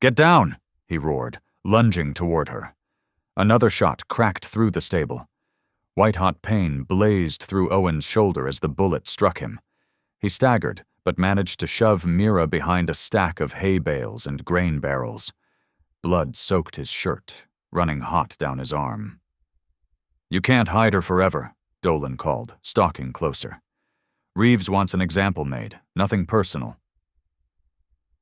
"Get down!" he roared, lunging toward her. Another shot cracked through the stable. White-hot pain blazed through Owen's shoulder as the bullet struck him. He staggered, but managed to shove Mira behind a stack of hay bales and grain barrels. Blood soaked his shirt, running hot down his arm. "You can't hide her forever," Dolan called, stalking closer. "Reeves wants an example made, nothing personal."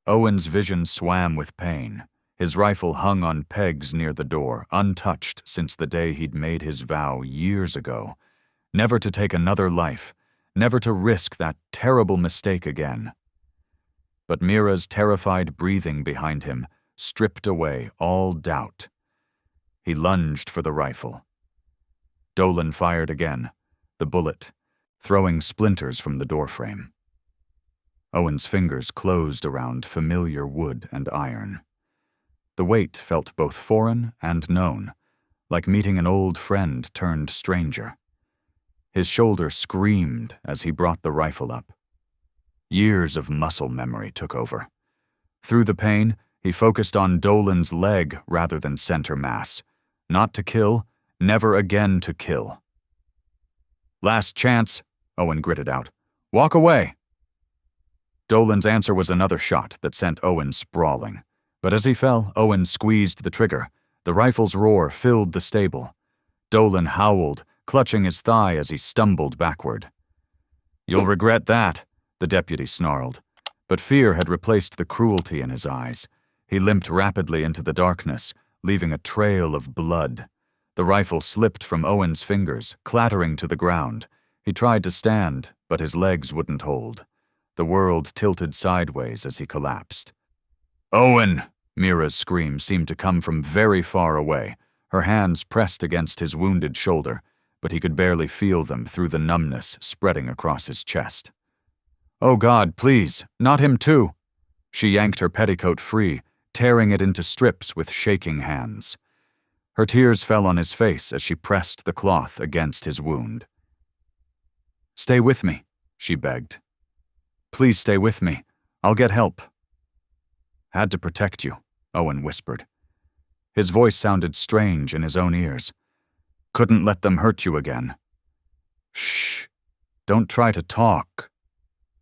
Owen's vision swam with pain. His rifle hung on pegs near the door, untouched since the day he'd made his vow years ago, never to take another life, never to risk that terrible mistake again. But Mira's terrified breathing behind him stripped away all doubt. He lunged for the rifle. Dolan fired again, the bullet, throwing splinters from the doorframe. Owen's fingers closed around familiar wood and iron. The weight felt both foreign and known, like meeting an old friend turned stranger. His shoulder screamed as he brought the rifle up. Years of muscle memory took over. Through the pain, he focused on Dolan's leg rather than center mass. Not to kill, never again to kill. "Last chance," Owen gritted out. "Walk away." Dolan's answer was another shot that sent Owen sprawling. But as he fell, Owen squeezed the trigger. The rifle's roar filled the stable. Dolan howled, clutching his thigh as he stumbled backward. "You'll regret that," the deputy snarled. But fear had replaced the cruelty in his eyes. He limped rapidly into the darkness, leaving a trail of blood. The rifle slipped from Owen's fingers, clattering to the ground. He tried to stand, but his legs wouldn't hold. The world tilted sideways as he collapsed. "Owen!" Mira's scream seemed to come from very far away, Her hands pressed against his wounded shoulder, but he could barely feel them through the numbness spreading across his chest. "Oh God, please, not him too!" She yanked her petticoat free, tearing it into strips with shaking hands. Her tears fell on his face as she pressed the cloth against his wound. "Stay with me," she begged. "Please stay with me. I'll get help." "Had to protect you," Owen whispered. His voice sounded strange in his own ears. "Couldn't let them hurt you again." "Shh. Don't try to talk."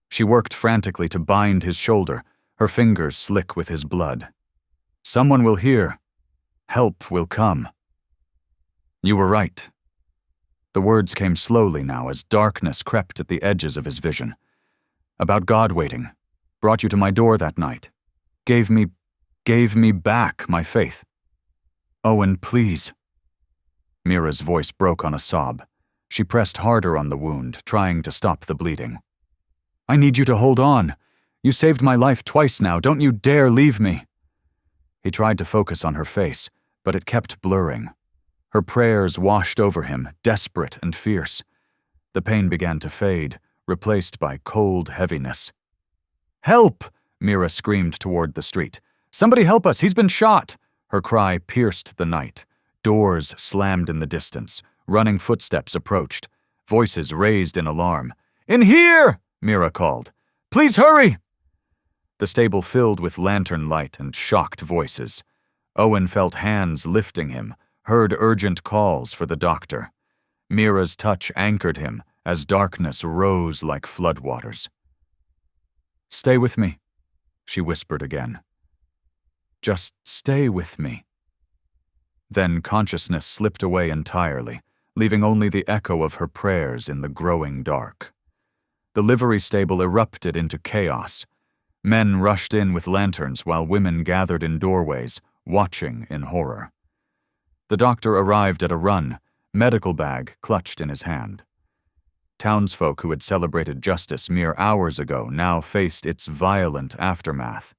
She worked frantically to bind his shoulder, her fingers slick with his blood. "Someone will hear. Help will come." "You were right." The words came slowly now as darkness crept at the edges of his vision. "About God waiting. Brought you to my door that night. Gave me back my faith." "Owen, please." Mira's voice broke on a sob. She pressed harder on the wound, trying to stop the bleeding. "I need you to hold on. You saved my life twice now. Don't you dare leave me." He tried to focus on her face, but it kept blurring. Her prayers washed over him, desperate and fierce. The pain began to fade, replaced by cold heaviness. "Help!" Mira screamed toward the street. "Somebody help us! He's been shot!" Her cry pierced the night. Doors slammed in the distance. Running footsteps approached. Voices raised in alarm. "In here!" Mira called. "Please hurry!" The stable filled with lantern light and shocked voices. Owen felt hands lifting him, heard urgent calls for the doctor. Mira's touch anchored him as darkness rose like floodwaters. "Stay with me," she whispered again. "Just stay with me." Then consciousness slipped away entirely, leaving only the echo of her prayers in the growing dark. The livery stable erupted into chaos. Men rushed in with lanterns while women gathered in doorways, watching in horror. The doctor arrived at a run, medical bag clutched in his hand. Townsfolk who had celebrated justice mere hours ago now faced its violent aftermath.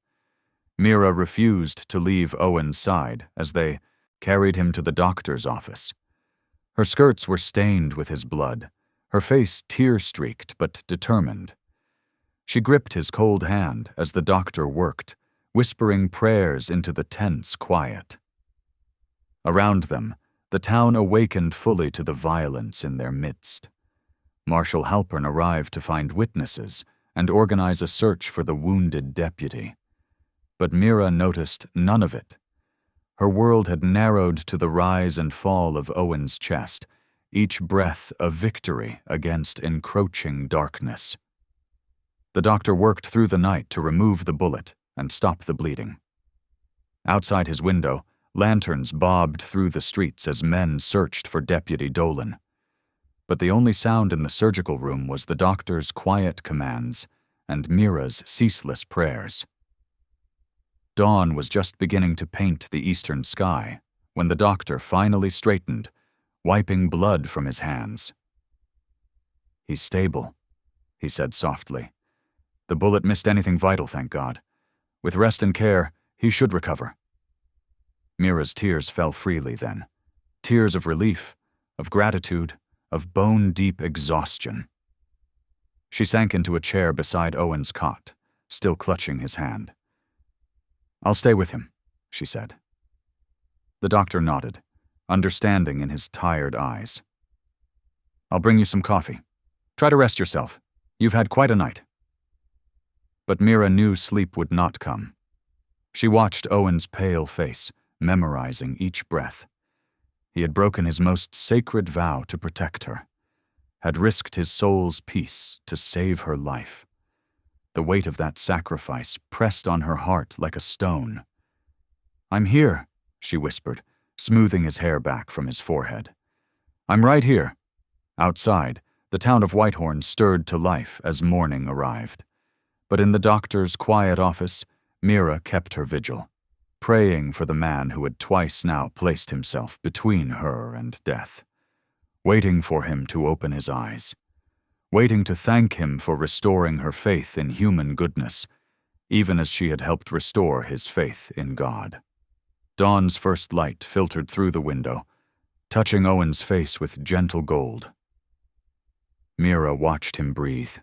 Mira refused to leave Owen's side as they carried him to the doctor's office. Her skirts were stained with his blood, her face tear-streaked but determined. She gripped his cold hand as the doctor worked, whispering prayers into the tense quiet. Around them, the town awakened fully to the violence in their midst. Marshal Halpern arrived to find witnesses and organize a search for the wounded deputy. But Mira noticed none of it. Her world had narrowed to the rise and fall of Owen's chest, each breath a victory against encroaching darkness. The doctor worked through the night to remove the bullet and stop the bleeding. Outside his window, lanterns bobbed through the streets as men searched for Deputy Dolan. But the only sound in the surgical room was the doctor's quiet commands and Mira's ceaseless prayers. Dawn was just beginning to paint the eastern sky when the doctor finally straightened, wiping blood from his hands. "He's stable," he said softly. "The bullet missed anything vital, thank God. With rest and care, he should recover." Mira's tears fell freely then. Tears of relief, of gratitude, of bone-deep exhaustion. She sank into a chair beside Owen's cot, still clutching his hand. "I'll stay with him," she said. The doctor nodded, understanding in his tired eyes. "I'll bring you some coffee. Try to rest yourself. You've had quite a night." But Mira knew sleep would not come. She watched Owen's pale face, memorizing each breath. He had broken his most sacred vow to protect her, had risked his soul's peace to save her life. The weight of that sacrifice pressed on her heart like a stone. "I'm here," she whispered, smoothing his hair back from his forehead. "I'm right here." Outside, the town of Whitehorn stirred to life as morning arrived. But in the doctor's quiet office, Mira kept her vigil, praying for the man who had twice now placed himself between her and death, waiting for him to open his eyes, waiting to thank him for restoring her faith in human goodness, even as she had helped restore his faith in God. Dawn's first light filtered through the window, touching Owen's face with gentle gold. Mira watched him breathe,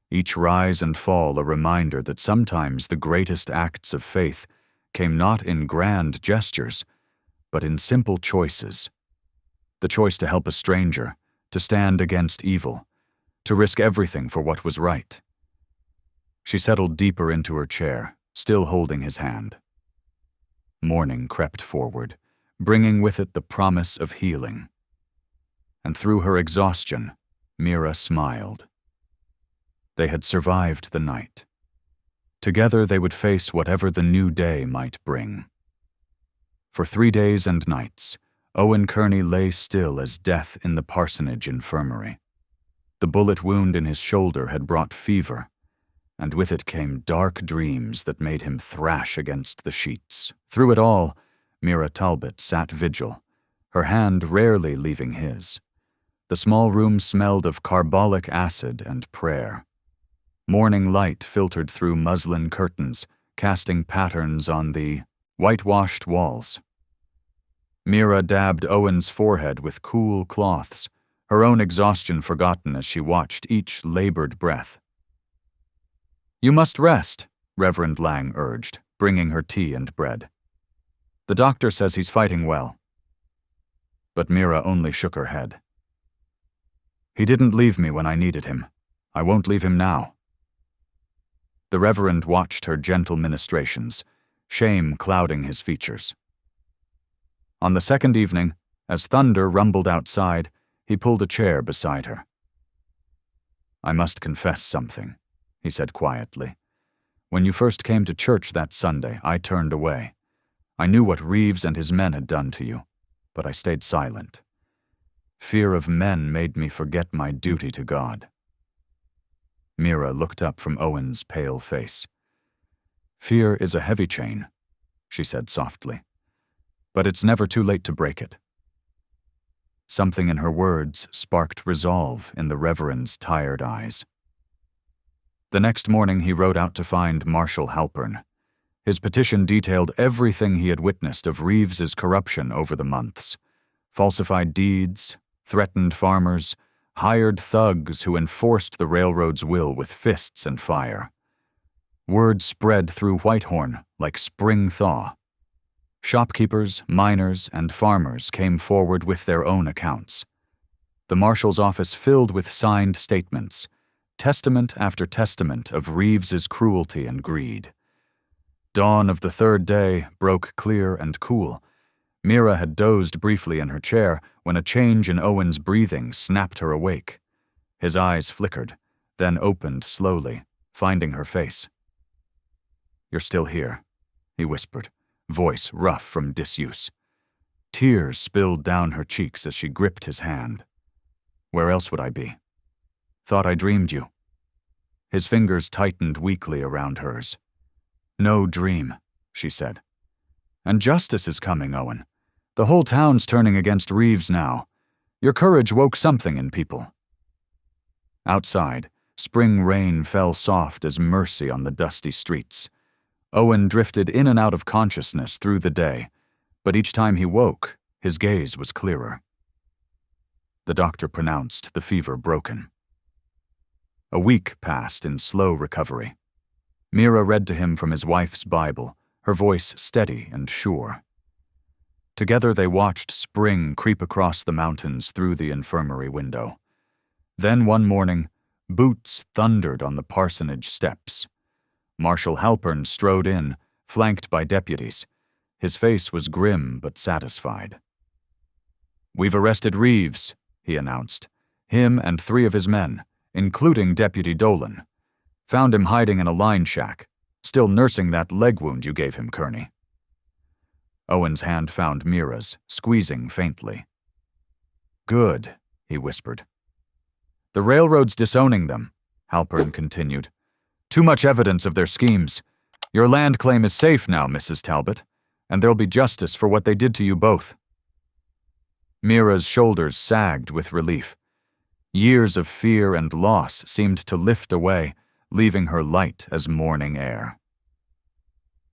each rise and fall a reminder that sometimes the greatest acts of faith came not in grand gestures, but in simple choices. The choice to help a stranger, to stand against evil, to risk everything for what was right. She settled deeper into her chair, still holding his hand. Morning crept forward, bringing with it the promise of healing. And through her exhaustion, Mira smiled. They had survived the night. Together they would face whatever the new day might bring. For 3 days and nights, Owen Kearney lay still as death in the parsonage infirmary. The bullet wound in his shoulder had brought fever, and with it came dark dreams that made him thrash against the sheets. Through it all, Mira Talbot sat vigil, her hand rarely leaving his. The small room smelled of carbolic acid and prayer. Morning light filtered through muslin curtains, casting patterns on the whitewashed walls. Mira dabbed Owen's forehead with cool cloths, her own exhaustion forgotten as she watched each labored breath. "You must rest," Reverend Lang urged, bringing her tea and bread. "The doctor says he's fighting well." But Mira only shook her head. "He didn't leave me when I needed him. I won't leave him now." The Reverend watched her gentle ministrations, shame clouding his features. On the second evening, as thunder rumbled outside, he pulled a chair beside her. "I must confess something," he said quietly. "When you first came to church that Sunday, I turned away. I knew what Reeves and his men had done to you, but I stayed silent. Fear of men made me forget my duty to God." Mira looked up from Owen's pale face. "Fear is a heavy chain," she said softly, "but it's never too late to break it." Something in her words sparked resolve in the Reverend's tired eyes. The next morning he rode out to find Marshal Halpern. His petition detailed everything he had witnessed of Reeves's corruption over the months: falsified deeds, threatened farmers, hired thugs who enforced the railroad's will with fists and fire. Word spread through Whitehorn like spring thaw. Shopkeepers, miners, and farmers came forward with their own accounts. The marshal's office filled with signed statements, testament after testament of Reeves's cruelty and greed. Dawn of the third day broke clear and cool. Mira had dozed briefly in her chair when a change in Owen's breathing snapped her awake. His eyes flickered, then opened slowly, finding her face. "You're still here," he whispered, voice rough from disuse. Tears spilled down her cheeks as she gripped his hand. "Where else would I be? Thought I dreamed you." His fingers tightened weakly around hers. "No dream," she said. "And justice is coming, Owen. The whole town's turning against Reeves now. Your courage woke something in people." Outside, spring rain fell soft as mercy on the dusty streets. Owen drifted in and out of consciousness through the day, but each time he woke, his gaze was clearer. The doctor pronounced the fever broken. A week passed in slow recovery. Mira read to him from his wife's Bible, her voice steady and sure. Together they watched spring creep across the mountains through the infirmary window. Then one morning, boots thundered on the parsonage steps. Marshal Halpern strode in, flanked by deputies. His face was grim but satisfied. "We've arrested Reeves," he announced. "Him and 3 of his men, including Deputy Dolan. Found him hiding in a line shack, still nursing that leg wound you gave him, Kearney." Owen's hand found Mira's, squeezing faintly. "Good," he whispered. "The railroad's disowning them," Halpern continued. "Too much evidence of their schemes. Your land claim is safe now, Mrs. Talbot, and there'll be justice for what they did to you both." Mira's shoulders sagged with relief. Years of fear and loss seemed to lift away, leaving her light as morning air.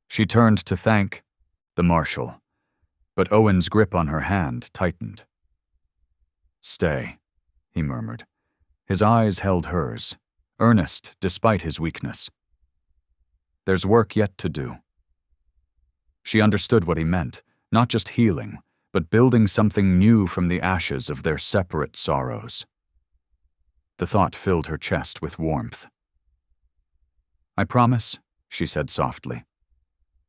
She turned to thank the marshal, but Owen's grip on her hand tightened. "Stay," he murmured. His eyes held hers, earnest despite his weakness. "There's work yet to do." She understood what he meant, not just healing, but building something new from the ashes of their separate sorrows. The thought filled her chest with warmth. "I promise," she said softly.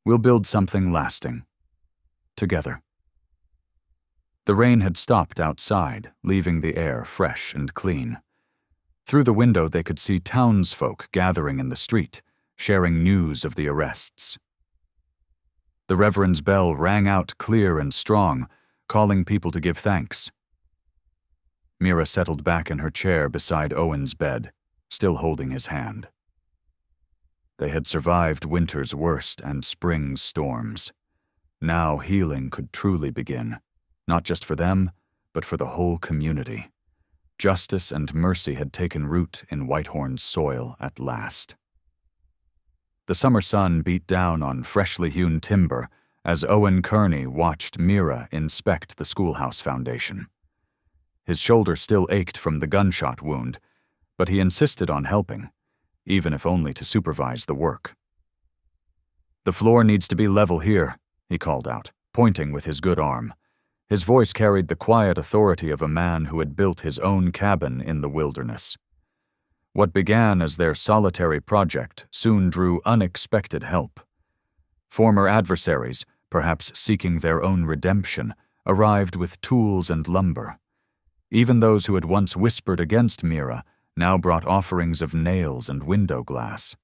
"We'll build something lasting. Together." The rain had stopped outside, leaving the air fresh and clean. Through the window they could see townsfolk gathering in the street, sharing news of the arrests. The Reverend's bell rang out clear and strong, calling people to give thanks. Mira settled back in her chair beside Owen's bed, still holding his hand. They had survived winter's worst and spring's storms. Now healing could truly begin, not just for them, but for the whole community. Justice and mercy had taken root in Whitehorn's soil at last. The summer sun beat down on freshly hewn timber as Owen Kearney watched Mira inspect the schoolhouse foundation. His shoulder still ached from the gunshot wound, but he insisted on helping, even if only to supervise the work. "The floor needs to be level here," he called out, pointing with his good arm. His voice carried the quiet authority of a man who had built his own cabin in the wilderness. What began as their solitary project soon drew unexpected help. Former adversaries, perhaps seeking their own redemption, arrived with tools and lumber. Even those who had once whispered against Mira now brought offerings of nails and window glass.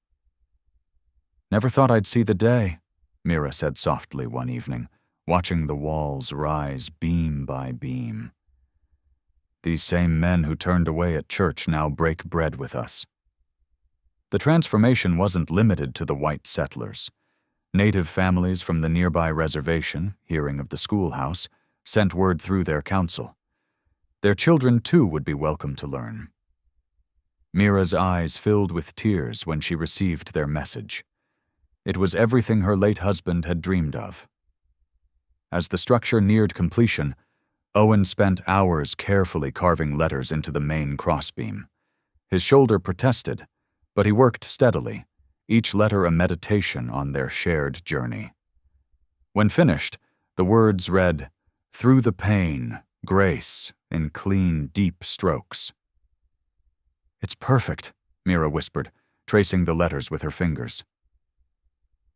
"Never thought I'd see the day," Mira said softly one evening, watching the walls rise beam by beam. "These same men who turned away at church now break bread with us." The transformation wasn't limited to the white settlers. Native families from the nearby reservation, hearing of the schoolhouse, sent word through their council. Their children, too, would be welcome to learn. Mira's eyes filled with tears when she received their message. It was everything her late husband had dreamed of. As the structure neared completion, Owen spent hours carefully carving letters into the main crossbeam. His shoulder protested, but he worked steadily, each letter a meditation on their shared journey. When finished, the words read, "Through the pain, grace," in clean, deep strokes. "It's perfect," Mira whispered, tracing the letters with her fingers.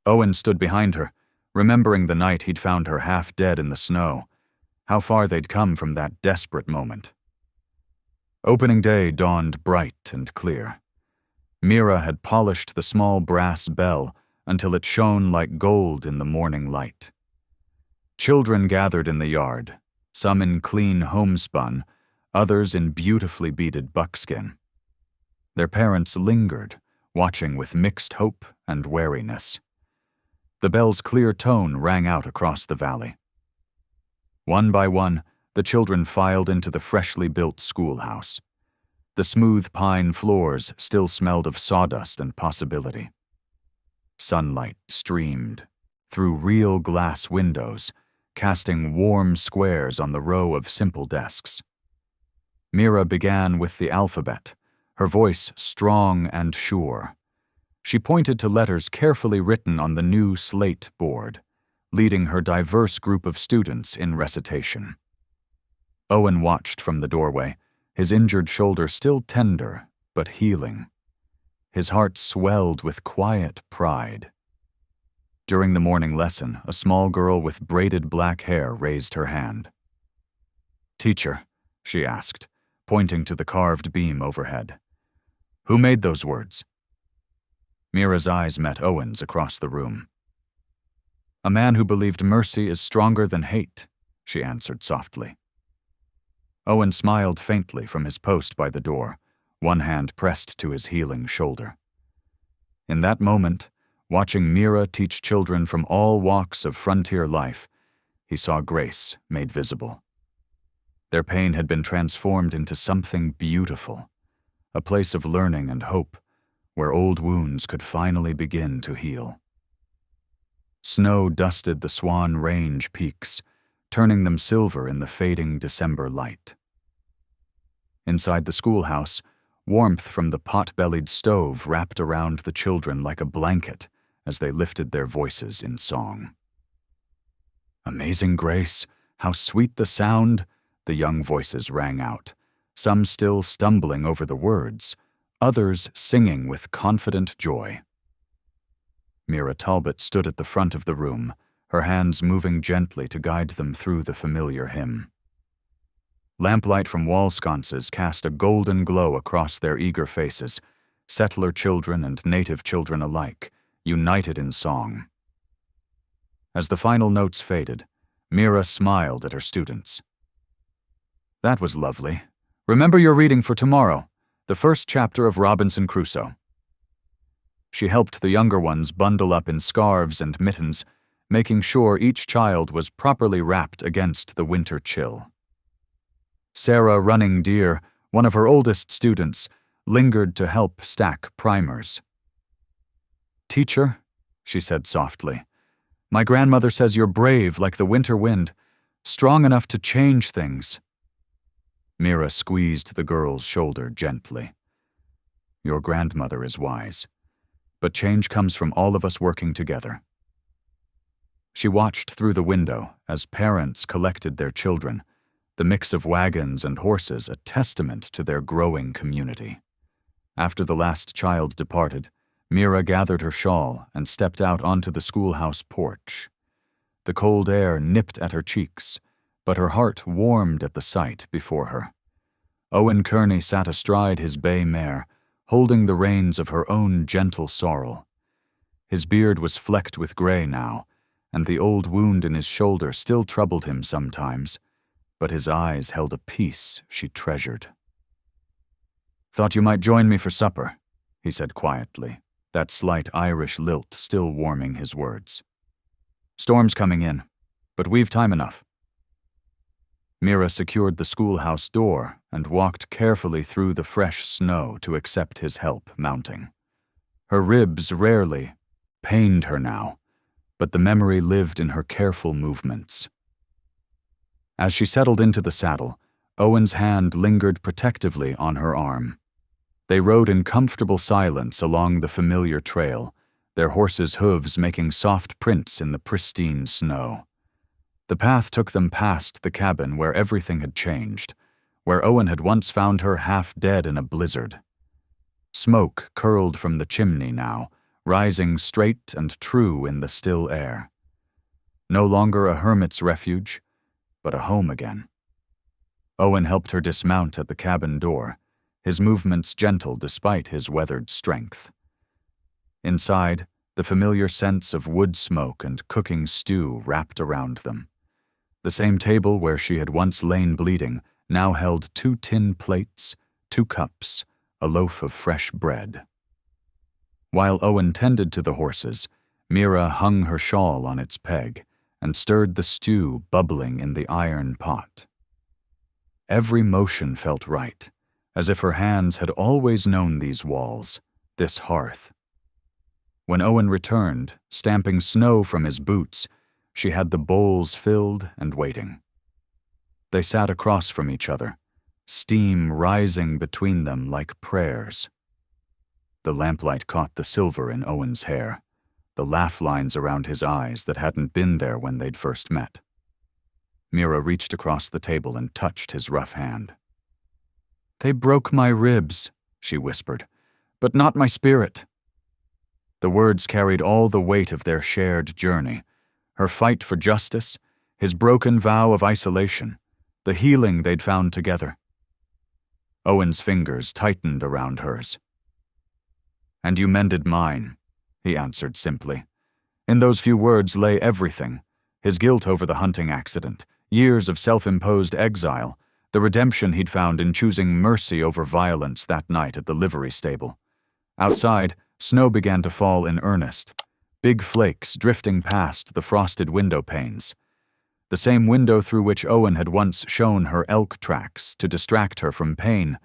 Owen stood behind her, remembering the night he'd found her half dead in the snow. How far they'd come from that desperate moment. Opening day dawned bright and clear. Mira had polished the small brass bell until it shone like gold in the morning light. Children gathered in the yard, some in clean homespun, others in beautifully beaded buckskin. Their parents lingered, watching with mixed hope and wariness. The bell's clear tone rang out across the valley. One by one, the children filed into the freshly built schoolhouse. The smooth pine floors still smelled of sawdust and possibility. Sunlight streamed through real glass windows, casting warm squares on the row of simple desks. Mira began with the alphabet, her voice strong and sure. She pointed to letters carefully written on the new slate board, leading her diverse group of students in recitation. Owen watched from the doorway, his injured shoulder still tender but healing. His heart swelled with quiet pride. During the morning lesson, a small girl with braided black hair raised her hand. "Teacher," she asked, pointing to the carved beam overhead, "who made those words?" Mira's eyes met Owen's across the room. "A man who believed mercy is stronger than hate," she answered softly. Owen smiled faintly from his post by the door, one hand pressed to his healing shoulder. In that moment, watching Mira teach children from all walks of frontier life, he saw grace made visible. Their pain had been transformed into something beautiful, a place of learning and hope, where old wounds could finally begin to heal. Snow dusted the Swan Range peaks, turning them silver in the fading December light. Inside the schoolhouse, warmth from the pot-bellied stove wrapped around the children like a blanket as they lifted their voices in song. "Amazing grace, how sweet the sound," the young voices rang out, some still stumbling over the words, others singing with confident joy. Mira Talbot stood at the front of the room, her hands moving gently to guide them through the familiar hymn. Lamplight from wall sconces cast a golden glow across their eager faces, settler children and native children alike, united in song. As the final notes faded, Mira smiled at her students. "That was lovely. Remember your reading for tomorrow, the first chapter of Robinson Crusoe." She helped the younger ones bundle up in scarves and mittens, making sure each child was properly wrapped against the winter chill. Sarah Running Deer, one of her oldest students, lingered to help stack primers. "Teacher," she said softly, "my grandmother says you're brave like the winter wind, strong enough to change things." Mira squeezed the girl's shoulder gently. "Your grandmother is wise, but change comes from all of us working together." She watched through the window as parents collected their children, the mix of wagons and horses a testament to their growing community. After the last child departed, Mira gathered her shawl and stepped out onto the schoolhouse porch. The cold air nipped at her cheeks, but her heart warmed at the sight before her. Owen Kearney sat astride his bay mare, holding the reins of her own gentle sorrel. His beard was flecked with gray now, and the old wound in his shoulder still troubled him sometimes, but his eyes held a peace she treasured. "Thought you might join me for supper," he said quietly, that slight Irish lilt still warming his words. "Storm's coming in, but we've time enough." Mira secured the schoolhouse door and walked carefully through the fresh snow to accept his help mounting. Her ribs rarely pained her now, but the memory lived in her careful movements. As she settled into the saddle, Owen's hand lingered protectively on her arm. They rode in comfortable silence along the familiar trail, their horses' hooves making soft prints in the pristine snow. The path took them past the cabin where everything had changed, where Owen had once found her half dead in a blizzard. Smoke curled from the chimney now, rising straight and true in the still air. No longer a hermit's refuge, but a home again. Owen helped her dismount at the cabin door, his movements gentle despite his weathered strength. Inside, the familiar scents of wood smoke and cooking stew wrapped around them. The same table where she had once lain bleeding now held 2 tin plates, 2 cups, a loaf of fresh bread. While Owen tended to the horses, Mira hung her shawl on its peg and stirred the stew bubbling in the iron pot. Every motion felt right, as if her hands had always known these walls, this hearth. When Owen returned, stamping snow from his boots, she had the bowls filled and waiting. They sat across from each other, steam rising between them like prayers. The lamplight caught the silver in Owen's hair, the laugh lines around his eyes that hadn't been there when they'd first met. Mira reached across the table and touched his rough hand. "They broke my ribs," she whispered, "but not my spirit." The words carried all the weight of their shared journey, her fight for justice, his broken vow of isolation, the healing they'd found together. Owen's fingers tightened around hers. "And you mended mine," he answered simply. In those few words lay everything: his guilt over the hunting accident, years of self-imposed exile, the redemption he'd found in choosing mercy over violence that night at the livery stable. Outside, snow began to fall in earnest, big flakes drifting past the frosted window panes. The same window through which Owen had once shown her elk tracks to distract her from pain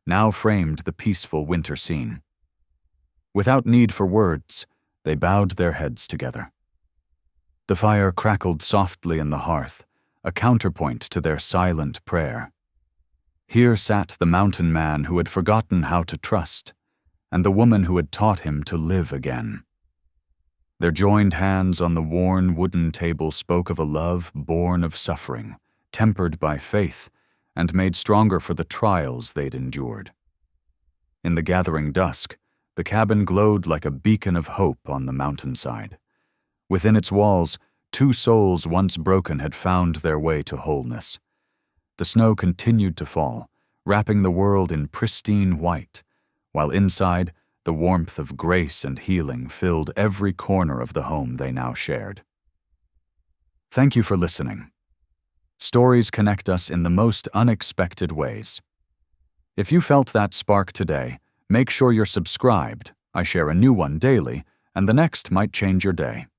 now framed the peaceful winter scene. Without need for words, they bowed their heads together. The fire crackled softly in the hearth, a counterpoint to their silent prayer. Here sat the mountain man who had forgotten how to trust, and the woman who had taught him to live again. Their joined hands on the worn wooden table spoke of a love born of suffering, tempered by faith, and made stronger for the trials they'd endured. In the gathering dusk, the cabin glowed like a beacon of hope on the mountainside. Within its walls, two souls once broken had found their way to wholeness. The snow continued to fall, wrapping the world in pristine white, while inside, the warmth of grace and healing filled every corner of the home they now shared. Thank you for listening. Stories connect us in the most unexpected ways. If you felt that spark today, make sure you're subscribed. I share a new one daily, and the next might change your day.